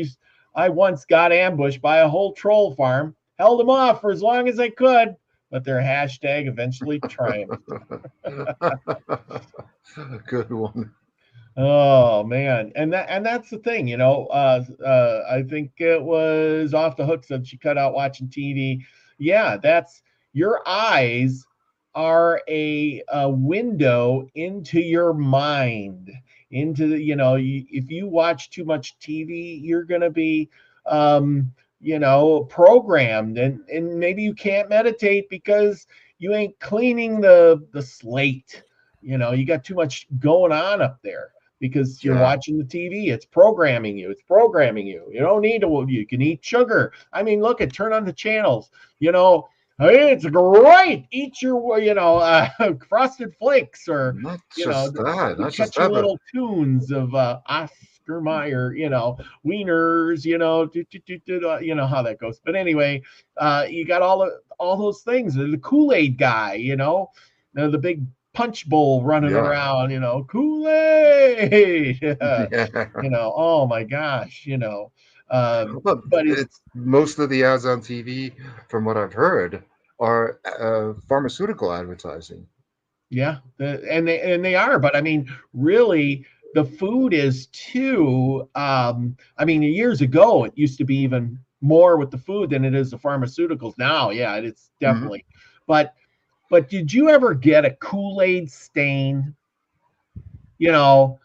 got ambushed by a whole troll farm, held them off for as long as I could, but their hashtag eventually triumphed. Good one. Oh man, and that's the thing, I think it was Off the Hook said she cut out watching TV. Yeah, that's your eyes are a window into your mind, into the if you watch too much TV, you're gonna be programmed, and maybe you can't meditate because you ain't cleaning the slate. You got too much going on up there because you're watching the TV. It's programming you. You don't need to. You can eat sugar. I mean, look, turn on the channels. Hey, it's great. Eat your, Frosted Flakes, or catch your little tunes of Oscar Mayer, wieners, you know how that goes. But anyway, you got all those things. The Kool-Aid guy, the big punch bowl running around, Kool-Aid. Oh my gosh, but it's most of the ads on TV, from what I've heard, are pharmaceutical advertising. Yeah, and they are, but I mean, really, the food is too. I mean, years ago, it used to be even more with the food than it is the pharmaceuticals now. Yeah, it's definitely. But did you ever get a Kool-Aid stain? No.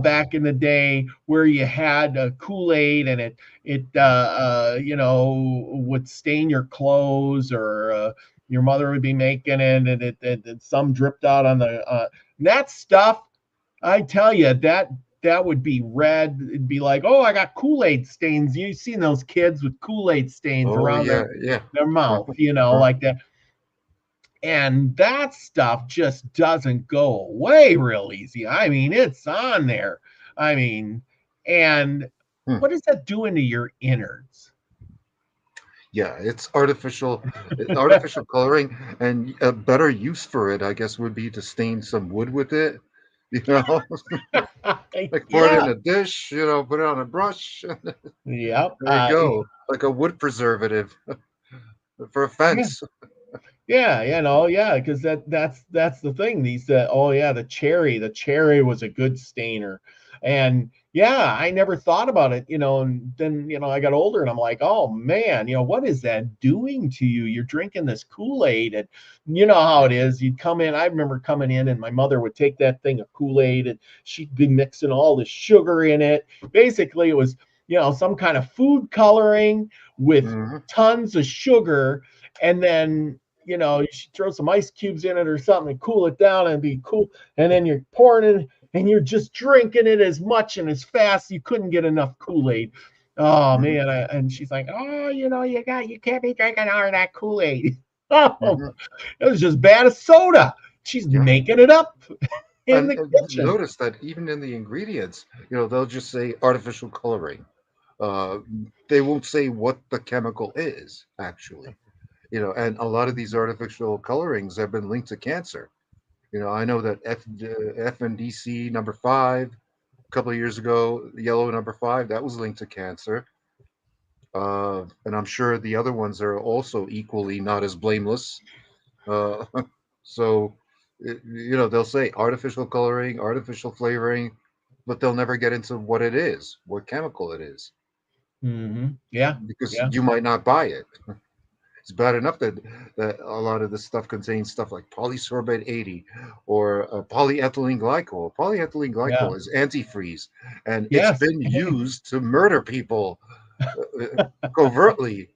back in the day where you had Kool-Aid and it would stain your clothes, or your mother would be making it and it some dripped out on the that stuff. I tell you, that would be red. It'd be like, oh, I got Kool-Aid stains. You've seen those kids with Kool-Aid stains Oh around yeah, yeah. their mouth, like that. And that stuff just doesn't go away real easy. I mean, it's on there. I mean, and what is that doing to your innards? Yeah, it's artificial coloring, and a better use for it, I guess, would be to stain some wood with it. Like pour it in Yeah. a dish, put it on a brush. Yep. There you go, like a wood preservative for a Yeah. fence. Yeah, because that's the thing. These the cherry was a good stainer, and yeah, I never thought about it, and then I got older and I'm like, oh man, what is that doing to you? You're drinking this Kool-Aid, and you know how it is. You'd come in. I remember coming in, and my mother would take that thing of Kool-Aid, and she'd be mixing all the sugar in it. Basically, it was some kind of food coloring with tons of sugar, and then you should throw some ice cubes in it or something to cool it down and be cool. And then you're pouring it and you're just drinking it as much and as fast. You couldn't get enough Kool-Aid. Oh man. And she's like, oh, you can't be drinking all of that Kool-Aid. Oh, it was just bad as soda. She's making it up in the kitchen. Notice that even in the ingredients, they'll just say artificial coloring. They won't say what the chemical is actually. And a lot of these artificial colorings have been linked to cancer. I know that FNDC number 5, a couple of years ago, yellow number 5, that was linked to cancer. And I'm sure the other ones are also equally not as blameless. So, they'll say artificial coloring, artificial flavoring, but they'll never get into what it is, what chemical it is. Yeah. Because you might not buy it. It's bad enough that a lot of this stuff contains stuff like polysorbate 80 or polyethylene glycol. Polyethylene glycol is antifreeze, and it's been used to murder people covertly.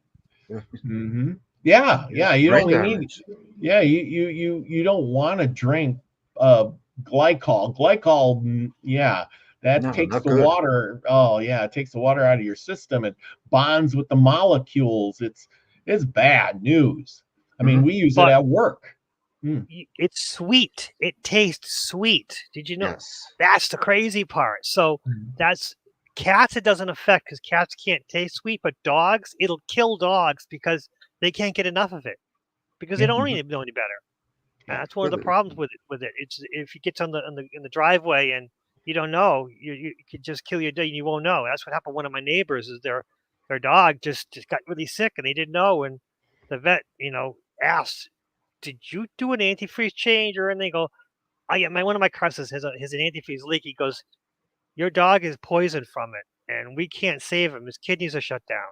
Yeah. You Brain only damage. you don't want to drink glycol. Glycol, that takes the water. Oh yeah, it takes the water out of your system. It bonds with the molecules. It's bad news. I mean, we use it at work. It's sweet. It tastes sweet. Did you know? Yes. That's the crazy part. So that's cats. It doesn't affect because cats can't taste sweet, but dogs, it'll kill dogs because they can't get enough of it because they don't really know any better. And that's one of the problems with it. It's if you get in the driveway and you don't know, you could just kill your dog and you won't know. That's what happened to one of my neighbors. Is their dog just got really sick and they didn't know, and the vet asked, did you do an antifreeze change or anything? They go, oh yeah, one of my customers has an antifreeze leak. He goes, your dog is poisoned from it and we can't save him. His kidneys are shut down.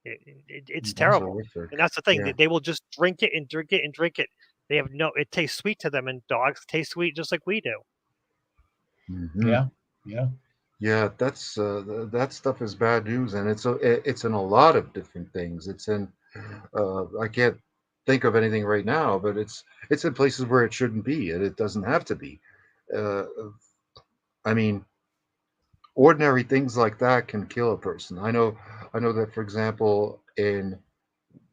It's terrible. And that's the thing. They will just drink it and drink it and drink it. They have it tastes sweet to them, and dogs taste sweet just like we do. Yeah, that's that stuff is bad news, and it's in a lot of different things. It's in I can't think of anything right now, but it's in places where it shouldn't be, and it doesn't have to be. I mean, ordinary things like that can kill a person. I know that, for example, in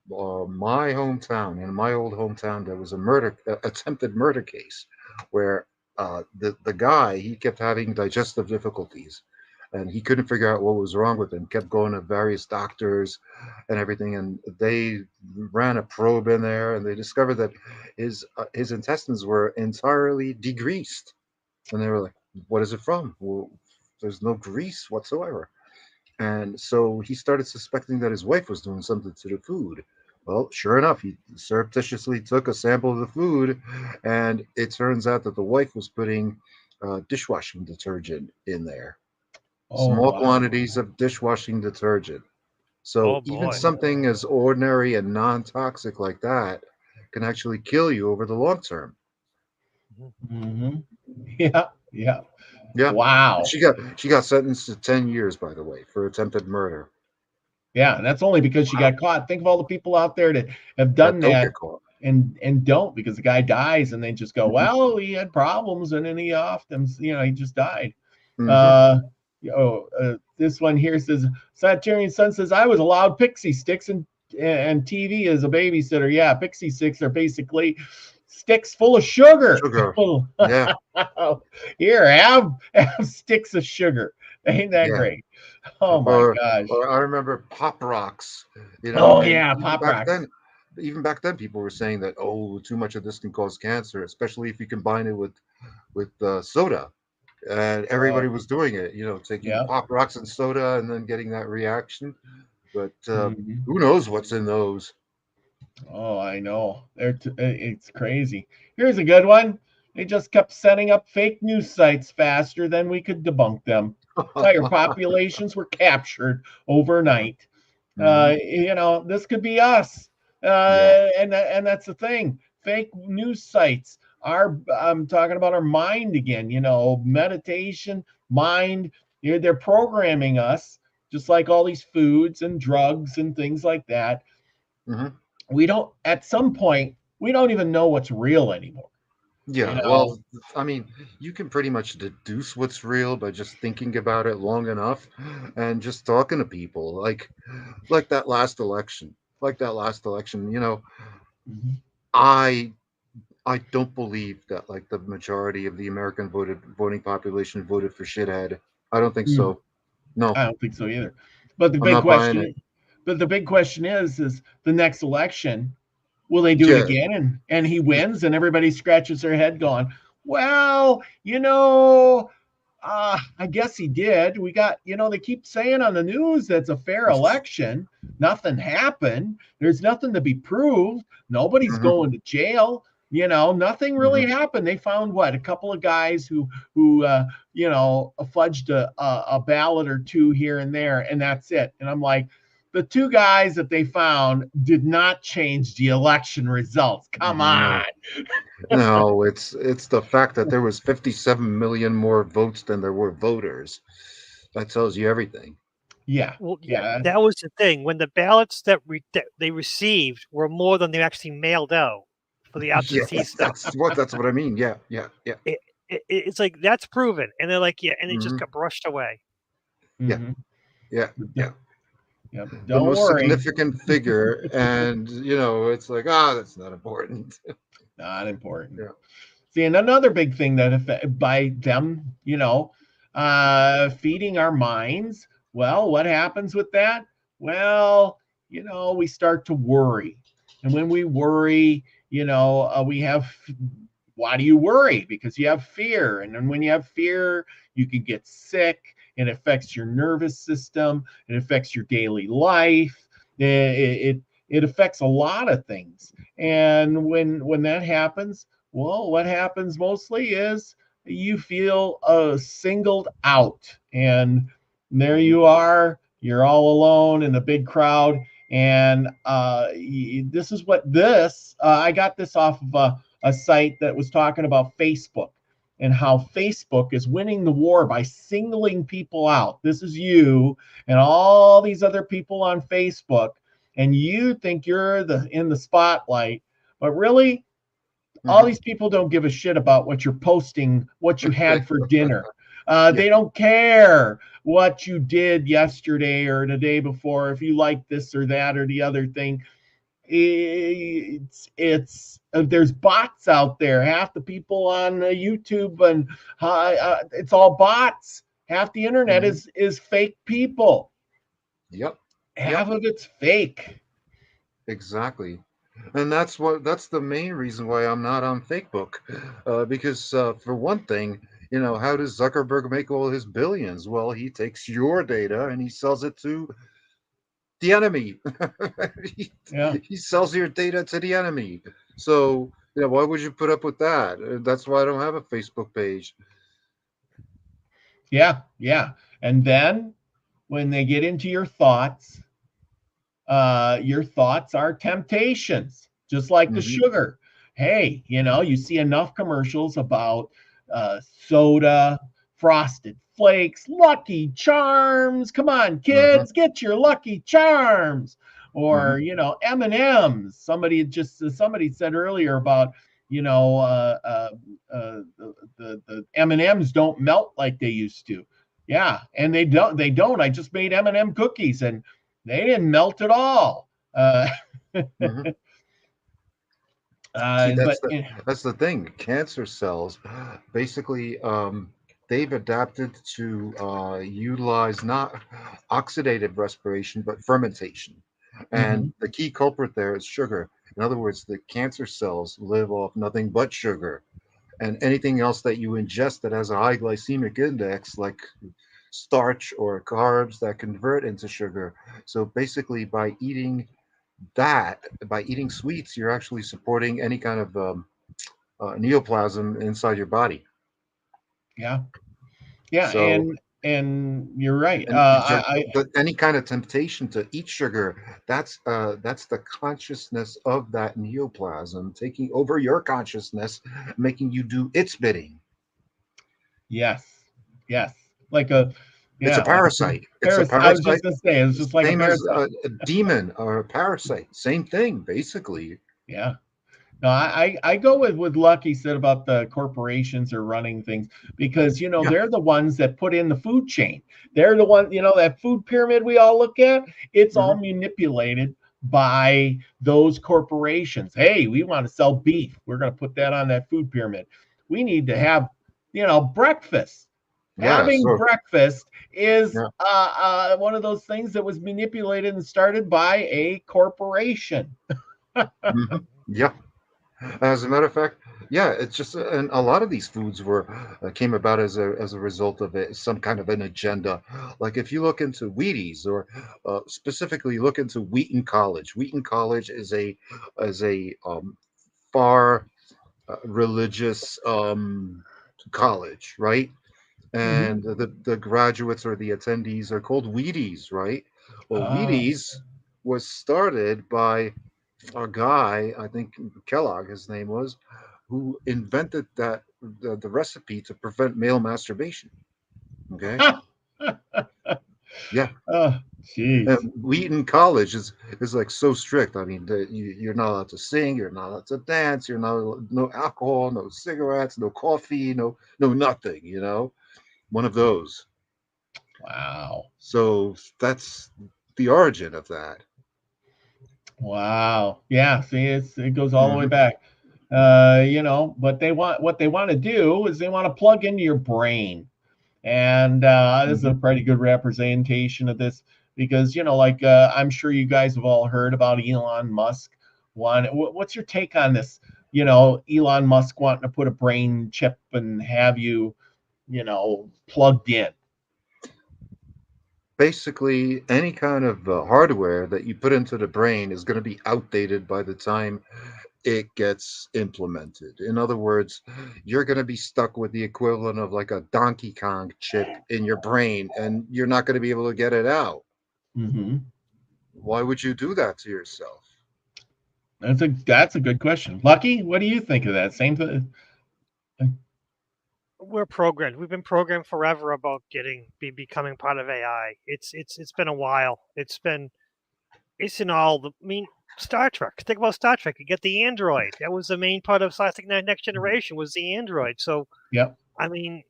my hometown, in my old hometown, there was a attempted murder case where the guy, he kept having digestive difficulties, and he couldn't figure out what was wrong with him. Kept going to various doctors and everything, and they ran a probe in there, and they discovered that his intestines were entirely degreased, and they were like, "What is it from?" Well, there's no grease whatsoever. And so he started suspecting that his wife was doing something to the food. Well, sure enough, he surreptitiously took a sample of the food, and it turns out that the wife was putting dishwashing detergent in there. Small quantities of dishwashing detergent. So even something as ordinary and non-toxic like that can actually kill you over the long term. Yeah. Yeah. Yeah. Wow. She got sentenced to 10 years, by the way, for attempted murder. Yeah, and that's only because she Wow. got caught. Think of all the people out there that have That done don't that get caught. and don't, because the guy dies and they just go, Hmm. well, he had problems and then he off them, he just died. Hmm. This one here says Sagittarian Sun says I was allowed pixie sticks and TV as a babysitter. Yeah, pixie sticks are basically sticks full of sugar. Sugar. Yeah. Here, have sticks of sugar. Ain't that Yeah. great? Oh my Or gosh. or I remember Pop Rocks, Oh and yeah, Pop Rocks. even back then, people were saying that, oh, too much of this can cause cancer, especially if you combine it with soda. And Oh everybody was doing it, taking yeah. Pop Rocks and soda and then getting that reaction. But Mhm. who knows what's in those? Oh, I know. It's crazy. Here's a good one. They just kept setting up fake news sites faster than we could debunk them. Entire populations were captured overnight. Hmm. This could be us. Yeah. And that's the thing. Fake news sites are, I'm talking about our mind again, meditation, mind. They're programming us just like all these foods and drugs and things like that. Hmm. We don't, at some point, we don't even know what's real anymore. You Yeah. know, Well, I mean, you can pretty much deduce what's real by just thinking about it long enough and just talking to people. Like that last election. Like that last election, Mhm. I I don't believe that like the majority of the American voting population voted for shithead. I don't think Mm, so. No, I don't think so either. But the I'm big not buying it. question, but the big question is the next election, will they do it Yeah. again and he wins and everybody scratches their head going, well, I guess he did. We got, they keep saying on the news that's a fair election. Nothing happened. There's nothing to be proved. Nobody's Hmm. going to jail. Nothing really Hmm. happened. They found what, a couple of guys who fudged a ballot or two here and there, and that's it. And I'm like, the two guys that they found did not change the election results. Come on. No, no, it's the fact that there was 57 million more votes than there were voters. That tells you everything. Yeah. Well, yeah, Yeah. that was the thing. When the ballots that they received were more than they actually mailed out for the absentee Yes, stuff, that's what I mean. Yeah, yeah, yeah. it, it's like that's proven, and they're like, yeah, and it just Hmm. got brushed away. Yeah, Mm-hmm. yeah, yeah. Yep. The Don't most worry. significant figure, and it's like, that's not important. Not important. Yeah. See, and another big thing that by them, feeding our minds. Well, what happens with that? Well, we start to worry, and when we worry, we have. Why do you worry? Because you have fear, and then when you have fear, you can get sick. It affects your nervous system. It affects your daily life. It affects a lot of things. And when that happens, well, what happens mostly is you feel singled out, and there you are. You're all alone in a big crowd, and this is what this. I got this off of a site that was talking about Facebook and how Facebook is winning the war by singling people out. This is you and all these other people on Facebook, and you think you're in the spotlight, but really all Hmm. these people don't give a shit about what you're posting, what you had for dinner. Yeah. They don't care what you did yesterday or the day before, if you like this or that or the other thing. It's there's bots out there. Half the people on YouTube and it's all bots. Half the internet Hmm. is fake people. Yep. Half Yep. of it's fake. Exactly. And that's the main reason why I'm not on Facebook, because for one thing, how does Zuckerberg make all his billions? Well, he takes your data and he sells it to the enemy. he, Yeah. he sells your data to the enemy. So, why would you put up with that? That's why I don't have a Facebook page. Yeah. Yeah. And then when they get into your thoughts are temptations, just like the Hmm. sugar. Hey, you see enough commercials about soda, Frosted Flakes, Lucky Charms. Come on, Mm-hmm. kids, get your Lucky Charms. Mm-hmm. Or M&Ms. Somebody said earlier about the M&Ms don't melt like they used to. Yeah, and they don't. They don't. I just made M&M cookies, and they didn't melt at all. Mm-hmm. See, But that's the thing. Cancer cells, basically, they've adapted to utilize not oxidative respiration, but fermentation. And mhm, the key culprit there is sugar. In other words, the cancer cells live off nothing but sugar. And anything else that you ingest that has a high glycemic index, like starch or carbs that convert into sugar. So basically, by eating sweets, you're actually supporting any kind of neoplasm inside your body. yeah, yeah, So, and you're right. and any kind of temptation to eat sugar, that's the consciousness of that neoplasm taking over your consciousness, making you do its bidding. Yes, yes, like a It's a yeah, like a parasite. It's a parasite. I was just parasite, gonna say it's just like a same as parasite. a demon or a parasite. Same thing, basically. Yeah. No, I go with what Lucky said about the corporations are running things because Yeah. they're the ones that put in the food chain. They're the one, that food pyramid we all look at, it's all Hmm. manipulated by those corporations. Hey, we want to sell beef. We're going to put that on that food pyramid. We need to have, breakfast. Yeah. Having So, breakfast is yeah. one of those things that was manipulated and started by a corporation. Hmm. Yeah. As a matter of fact, yeah, it's just, and a lot of these foods were came about as a result of some kind of an agenda. Like if you look into Wheaties, or specifically look into Wheaton College. Wheaton College is a far religious college, right? Mhm. And the graduates or the attendees are called Wheaties, right? Well, Oh. Wheaties was started by a guy, I think Kellogg, his name was, who invented the recipe to prevent male masturbation. Okay, yeah, Oh, jeez. and Wheaton College is like so strict. I mean, you're not allowed to sing, you're not allowed to dance, you're not no alcohol, no cigarettes, no coffee, no nothing. One of those. Wow. So that's the origin of that. Wow. Yeah, see, it goes all the way Hmm. back. But what they want to do is they want to plug into your brain. And this is a Hmm. pretty good representation of this because, like I'm sure you guys have all heard about Elon Musk. What's your take on this? Elon Musk wanting to put a brain chip and have you, plugged in. Basically, any kind of hardware that you put into the brain is going to be outdated by the time it gets implemented. In other words, you're going to be stuck with the equivalent of like a Donkey Kong chip in your brain, and you're not going to be able to get it out. Hmm. Why would you do that to yourself? That's a good question. Lucky, what do you think of that? Same thing. We're programmed. We've been programmed forever about becoming part of AI. It's been a while. It's in all the. I mean, Star Trek. Think about Star Trek. You get the android. That was the main part of Star Trek Next Generation was the android. So Yep. I mean,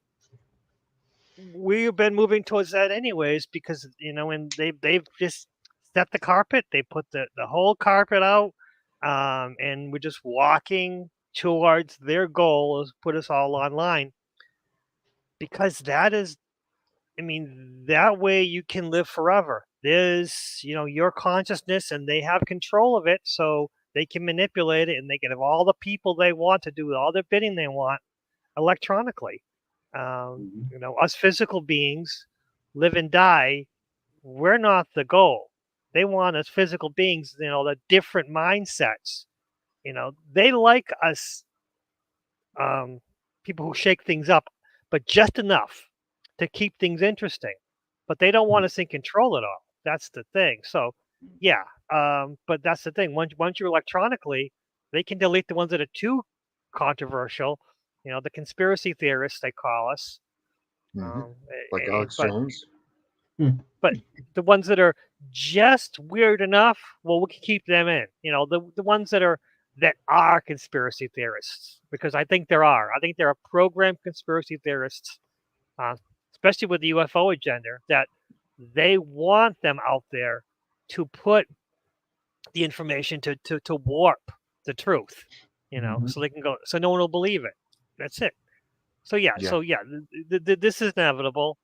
we've been moving towards that anyways because and they've just set the carpet. They put the whole carpet out, and we're just walking towards their goal is put us all online because that is. I mean, that way you can live forever. There's, your consciousness and they have control of it. So they can manipulate it and they can have all the people they want to do all the bidding they want electronically. Mhm. Us physical beings live and die. We're not the goal. They want us physical beings, the different mindsets. They like us people who shake things up, but just enough to keep things interesting. But they don't want us in control at all. That's the thing. So, yeah, but that's the thing. Once you're electronically, they can delete the ones that are too controversial, The conspiracy theorists, they call us. Like Alex Jones. But the ones that are just weird enough, well, we can keep them in. The ones that are conspiracy theorists, because I think there are. I think there are programmed conspiracy theorists, especially with the UFO agenda, that they want them out there to put the information to warp the truth, so they can go, so no one will believe it. That's it. So this is inevitable.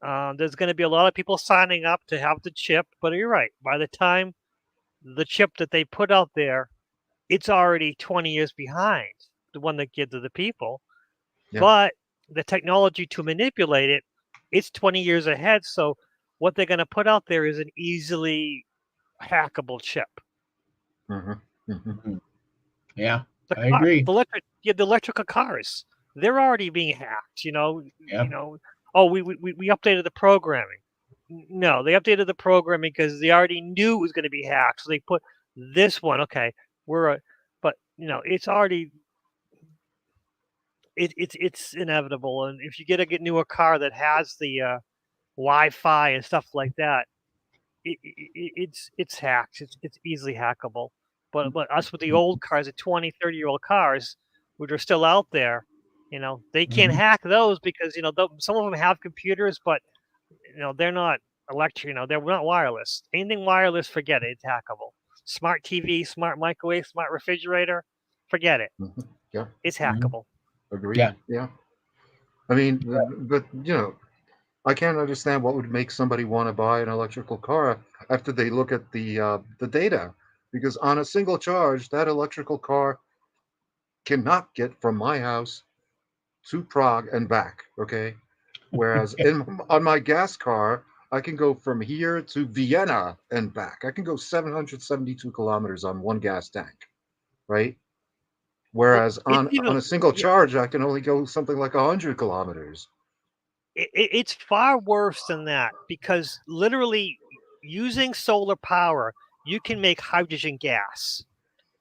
There's going to be a lot of people signing up to have the chip, but you're right. By the time the chip that they put out there, it's already 20 years behind the one that gives to the people. Yeah. But the technology to manipulate it, it's 20 years ahead. So what they're going to put out there is an easily hackable chip. Yeah, I agree. The electrical cars, they're already being hacked. Oh, we updated the programming. No, they updated the programming because they already knew it was going to be hacked. So they put this one. Okay, but it's already it's inevitable. And if you get a newer car that has the Wi-Fi and stuff like that, it's hacked. It's easily hackable. But us with the old cars, the 20, 30-year-old cars, which are still out there, they can't hack those because some of them have computers, but they're not electric. They're not wireless. Anything wireless, forget it. It's hackable. Smart TV, smart microwave, smart refrigerator, forget it. Yeah, it's hackable. Agreed. Yeah. I mean, but I can't understand what would make somebody want to buy an electrical car after they look at the data, because on a single charge, that electrical car cannot get from my house to Prague and back. Okay, whereas on my gas car, I can go from here to Vienna and back. I can go 772 kilometers on one gas tank, right? Whereas on a single charge, I can only go something like 100 kilometers. It's far worse than that, because literally using solar power, you can make hydrogen gas.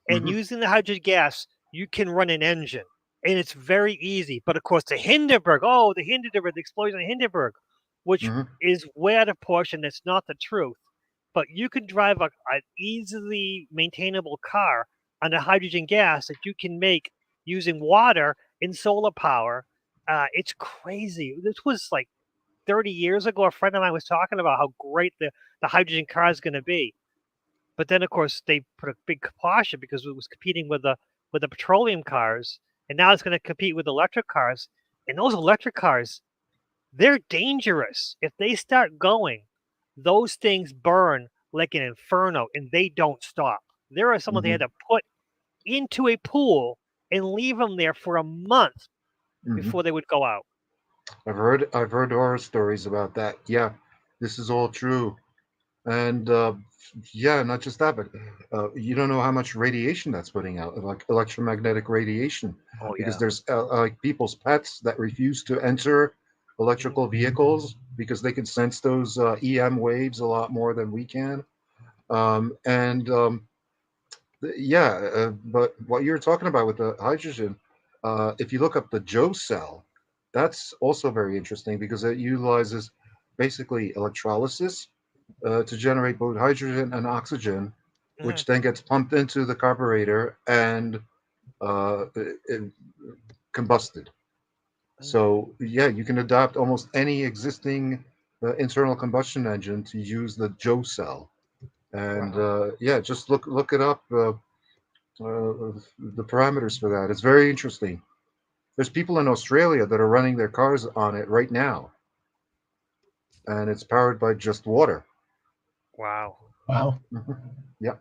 And using the hydrogen gas, you can run an engine. And it's very easy. But of course, the explosion in Hindenburg, which is way out of proportion. That's not the truth. But you can drive an easily maintainable car on the hydrogen gas that you can make using water and solar power. It's crazy. This was like 30 years ago. A friend of mine was talking about how great the hydrogen car is going to be. But then, of course, they put a big caution because it was competing with the petroleum cars. And now it's going to compete with electric cars. And those electric cars, they're dangerous. If they start going, those things burn like an inferno, and they don't stop. There are some they had to put into a pool and leave them there for a month before they would go out. I've heard horror stories about that. Yeah, this is all true. And not just that, but you don't know how much radiation that's putting out, like electromagnetic radiation. Because there's like people's pets that refuse to enter electrical vehicles because they can sense those EM waves a lot more than we can. But what you're talking about with the hydrogen, if you look up the Joe cell, that's also very interesting because it utilizes basically electrolysis to generate both hydrogen and oxygen, which then gets pumped into the carburetor and combusted. So you can adopt almost any existing internal combustion engine to use the Joe cell. And just look it up, the parameters for that. It's very interesting. There's people in Australia that are running their cars on it right now, and it's powered by just water. Wow. Yeah.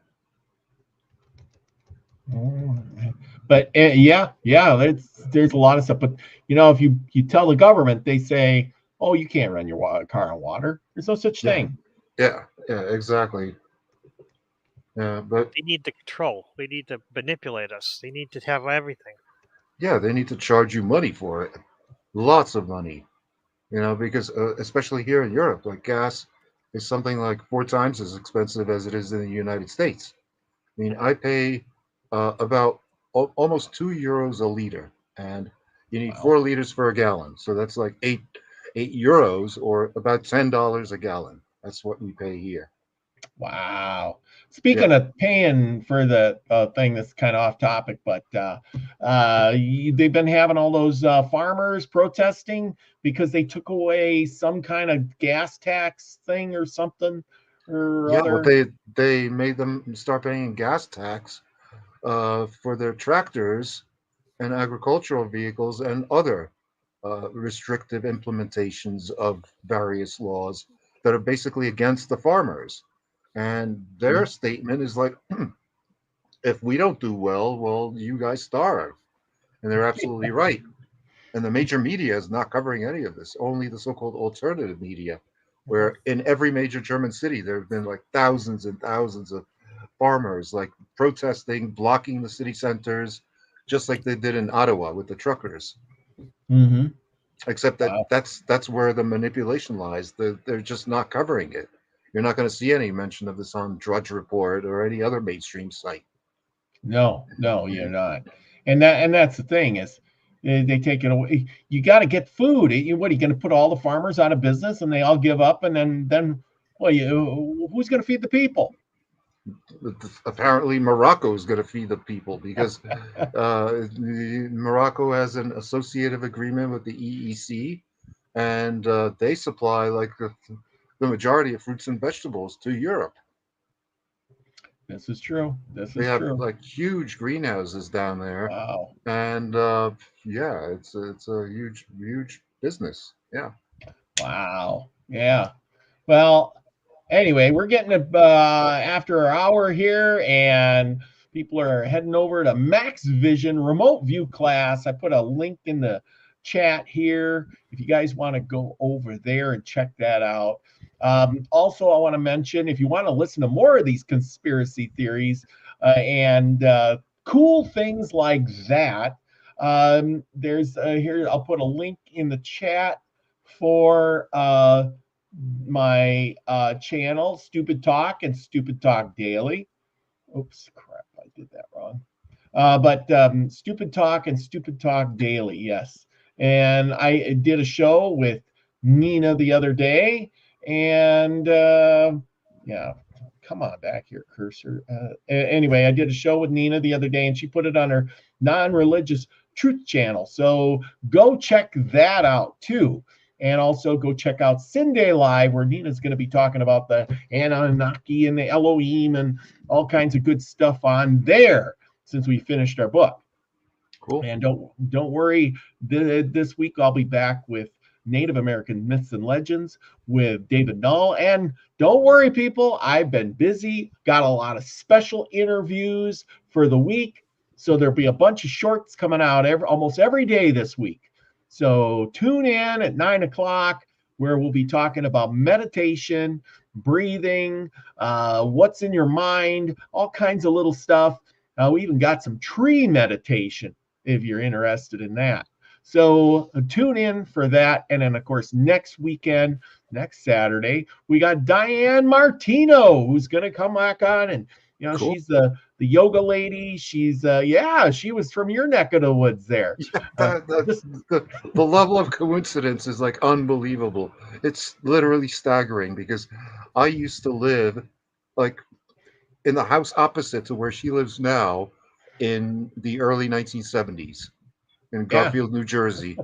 But there's a lot of stuff. But if you tell the government, they say, "Oh, you can't run your car on water. There's no such thing." Yeah, exactly. Yeah, but they need the control. They need to manipulate us. They need to have everything. Yeah, they need to charge you money for it, lots of money. Because especially here in Europe, like gas is something like 4 times as expensive as it is in the United States. I mean, I pay about almost €2 a liter, and You need Wow. 4 liters for a gallon. So that's like €8 or about $10 a gallon. That's what we pay here. Wow. Yeah. Speaking of paying for the thing that's kind of off topic, but they've been having all those farmers protesting because they took away some kind of gas tax thing or something or Yeah, well, other. they made them start paying gas tax for their tractors and agricultural vehicles and other restrictive implementations of various laws that are basically against the farmers. And their statement is like, if we don't do well, you guys starve. And they're absolutely right. And the major media is not covering any of this, only the so called alternative media, where in every major German city, there have been like thousands and thousands of farmers like protesting, blocking the city centers, just like they did in Ottawa with the truckers. Mm-hmm. Except that Wow. that's where the manipulation lies. They're just not covering it. You're not going to see any mention of this on Drudge Report or any other mainstream site. No, you're not. And that's the thing is they take it away. You got to get food. What are you going to put all the farmers out of business and they all give up and then well, who's going to feed the people? Apparently, Morocco is going to feed the people because Morocco has an associative agreement with the EEC, and they supply like the majority of fruits and vegetables to Europe. This is true. This They is have true. like huge greenhouses down there, Wow. and yeah, it's a huge business. Yeah, Wow. Yeah. Well, anyway, we're getting after our hour here, and people are heading over to Max Vision Remote View class. I put a link in the chat here if you guys want to go over there and check that out. Also, I want to mention if you want to listen to more of these conspiracy theories and cool things like that, there's here, I'll put a link in the chat for my channel, Stupid Talk and Stupid Talk Daily. Oops, crap, I did that wrong. But Stupid Talk and Stupid Talk Daily, yes. And I did a show with Nina the other day, and yeah, come on back here, cursor. Anyway, I did a show with Nina the other day, and she put it on her non-religious truth channel. So go check that out too. And also go check out Sunday Live, where Nina's going to be talking about the Anunnaki and the Elohim and all kinds of good stuff on there since we finished our book. cool. And don't worry, this week I'll be back with Native American Myths and Legends with David Null. And don't worry, people, I've been busy, got a lot of special interviews for the week. So there'll be a bunch of shorts coming out almost every day this week. So tune in at 9 o'clock where we'll be talking about meditation, breathing, what's in your mind, all kinds of little stuff. We even got some tree meditation if you're interested in that. So tune in for that. And then, of course, next weekend, next Saturday, we got Diane Martino, who's going to come back on. And, Cool. she's the yoga lady. She's, she was from your neck of the woods there. Yeah, the level of coincidence is like unbelievable. It's literally staggering because I used to live like in the house opposite to where she lives now in the early 1970s in Yeah. Garfield, New Jersey.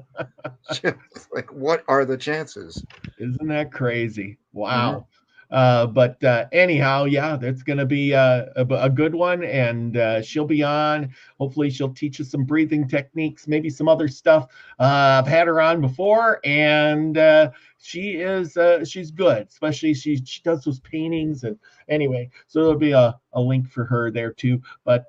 Like, what are the chances? Isn't that crazy? Mhm. Wow. But anyhow, yeah, that's going to be a good one. And she'll be on. Hopefully, she'll teach us some breathing techniques, maybe some other stuff. I've had her on before, and she's good, especially she does those paintings. And anyway, so there'll be a link for her there too. But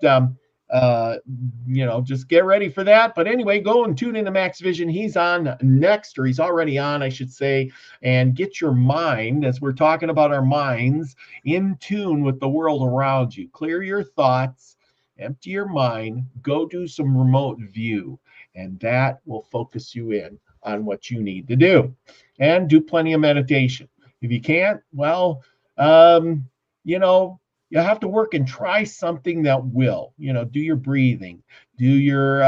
just get ready for that. But anyway, go and tune into Max Vision. He's on next, or he's already on, I should say, and get your mind, as we're talking about our minds, in tune with the world around you. Clear your thoughts, empty your mind, go do some remote view, and that will focus you in on what you need to do. And do plenty of meditation. If you can't, well, you have to work and try something that will, do your breathing, do your,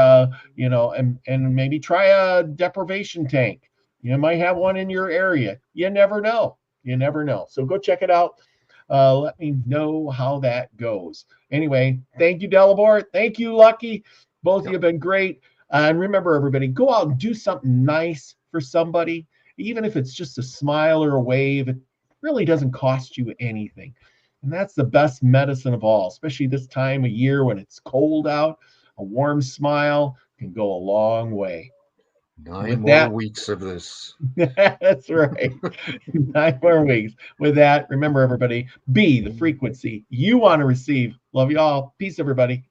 and maybe try a deprivation tank. You might have one in your area. You never know. You never know. So go check it out. Let me know how that goes. Anyway, thank you, Delabor. Thank you, Lucky. Both of you have been great. And remember, everybody, go out and do something nice for somebody, even if it's just a smile or a wave. It really doesn't cost you anything. And that's the best medicine of all, especially this time of year when it's cold out. A warm smile can go a long way. 9 more weeks of this. That's right. 9 more weeks. With that, remember, everybody, be the frequency you want to receive. Love you all. Peace, everybody.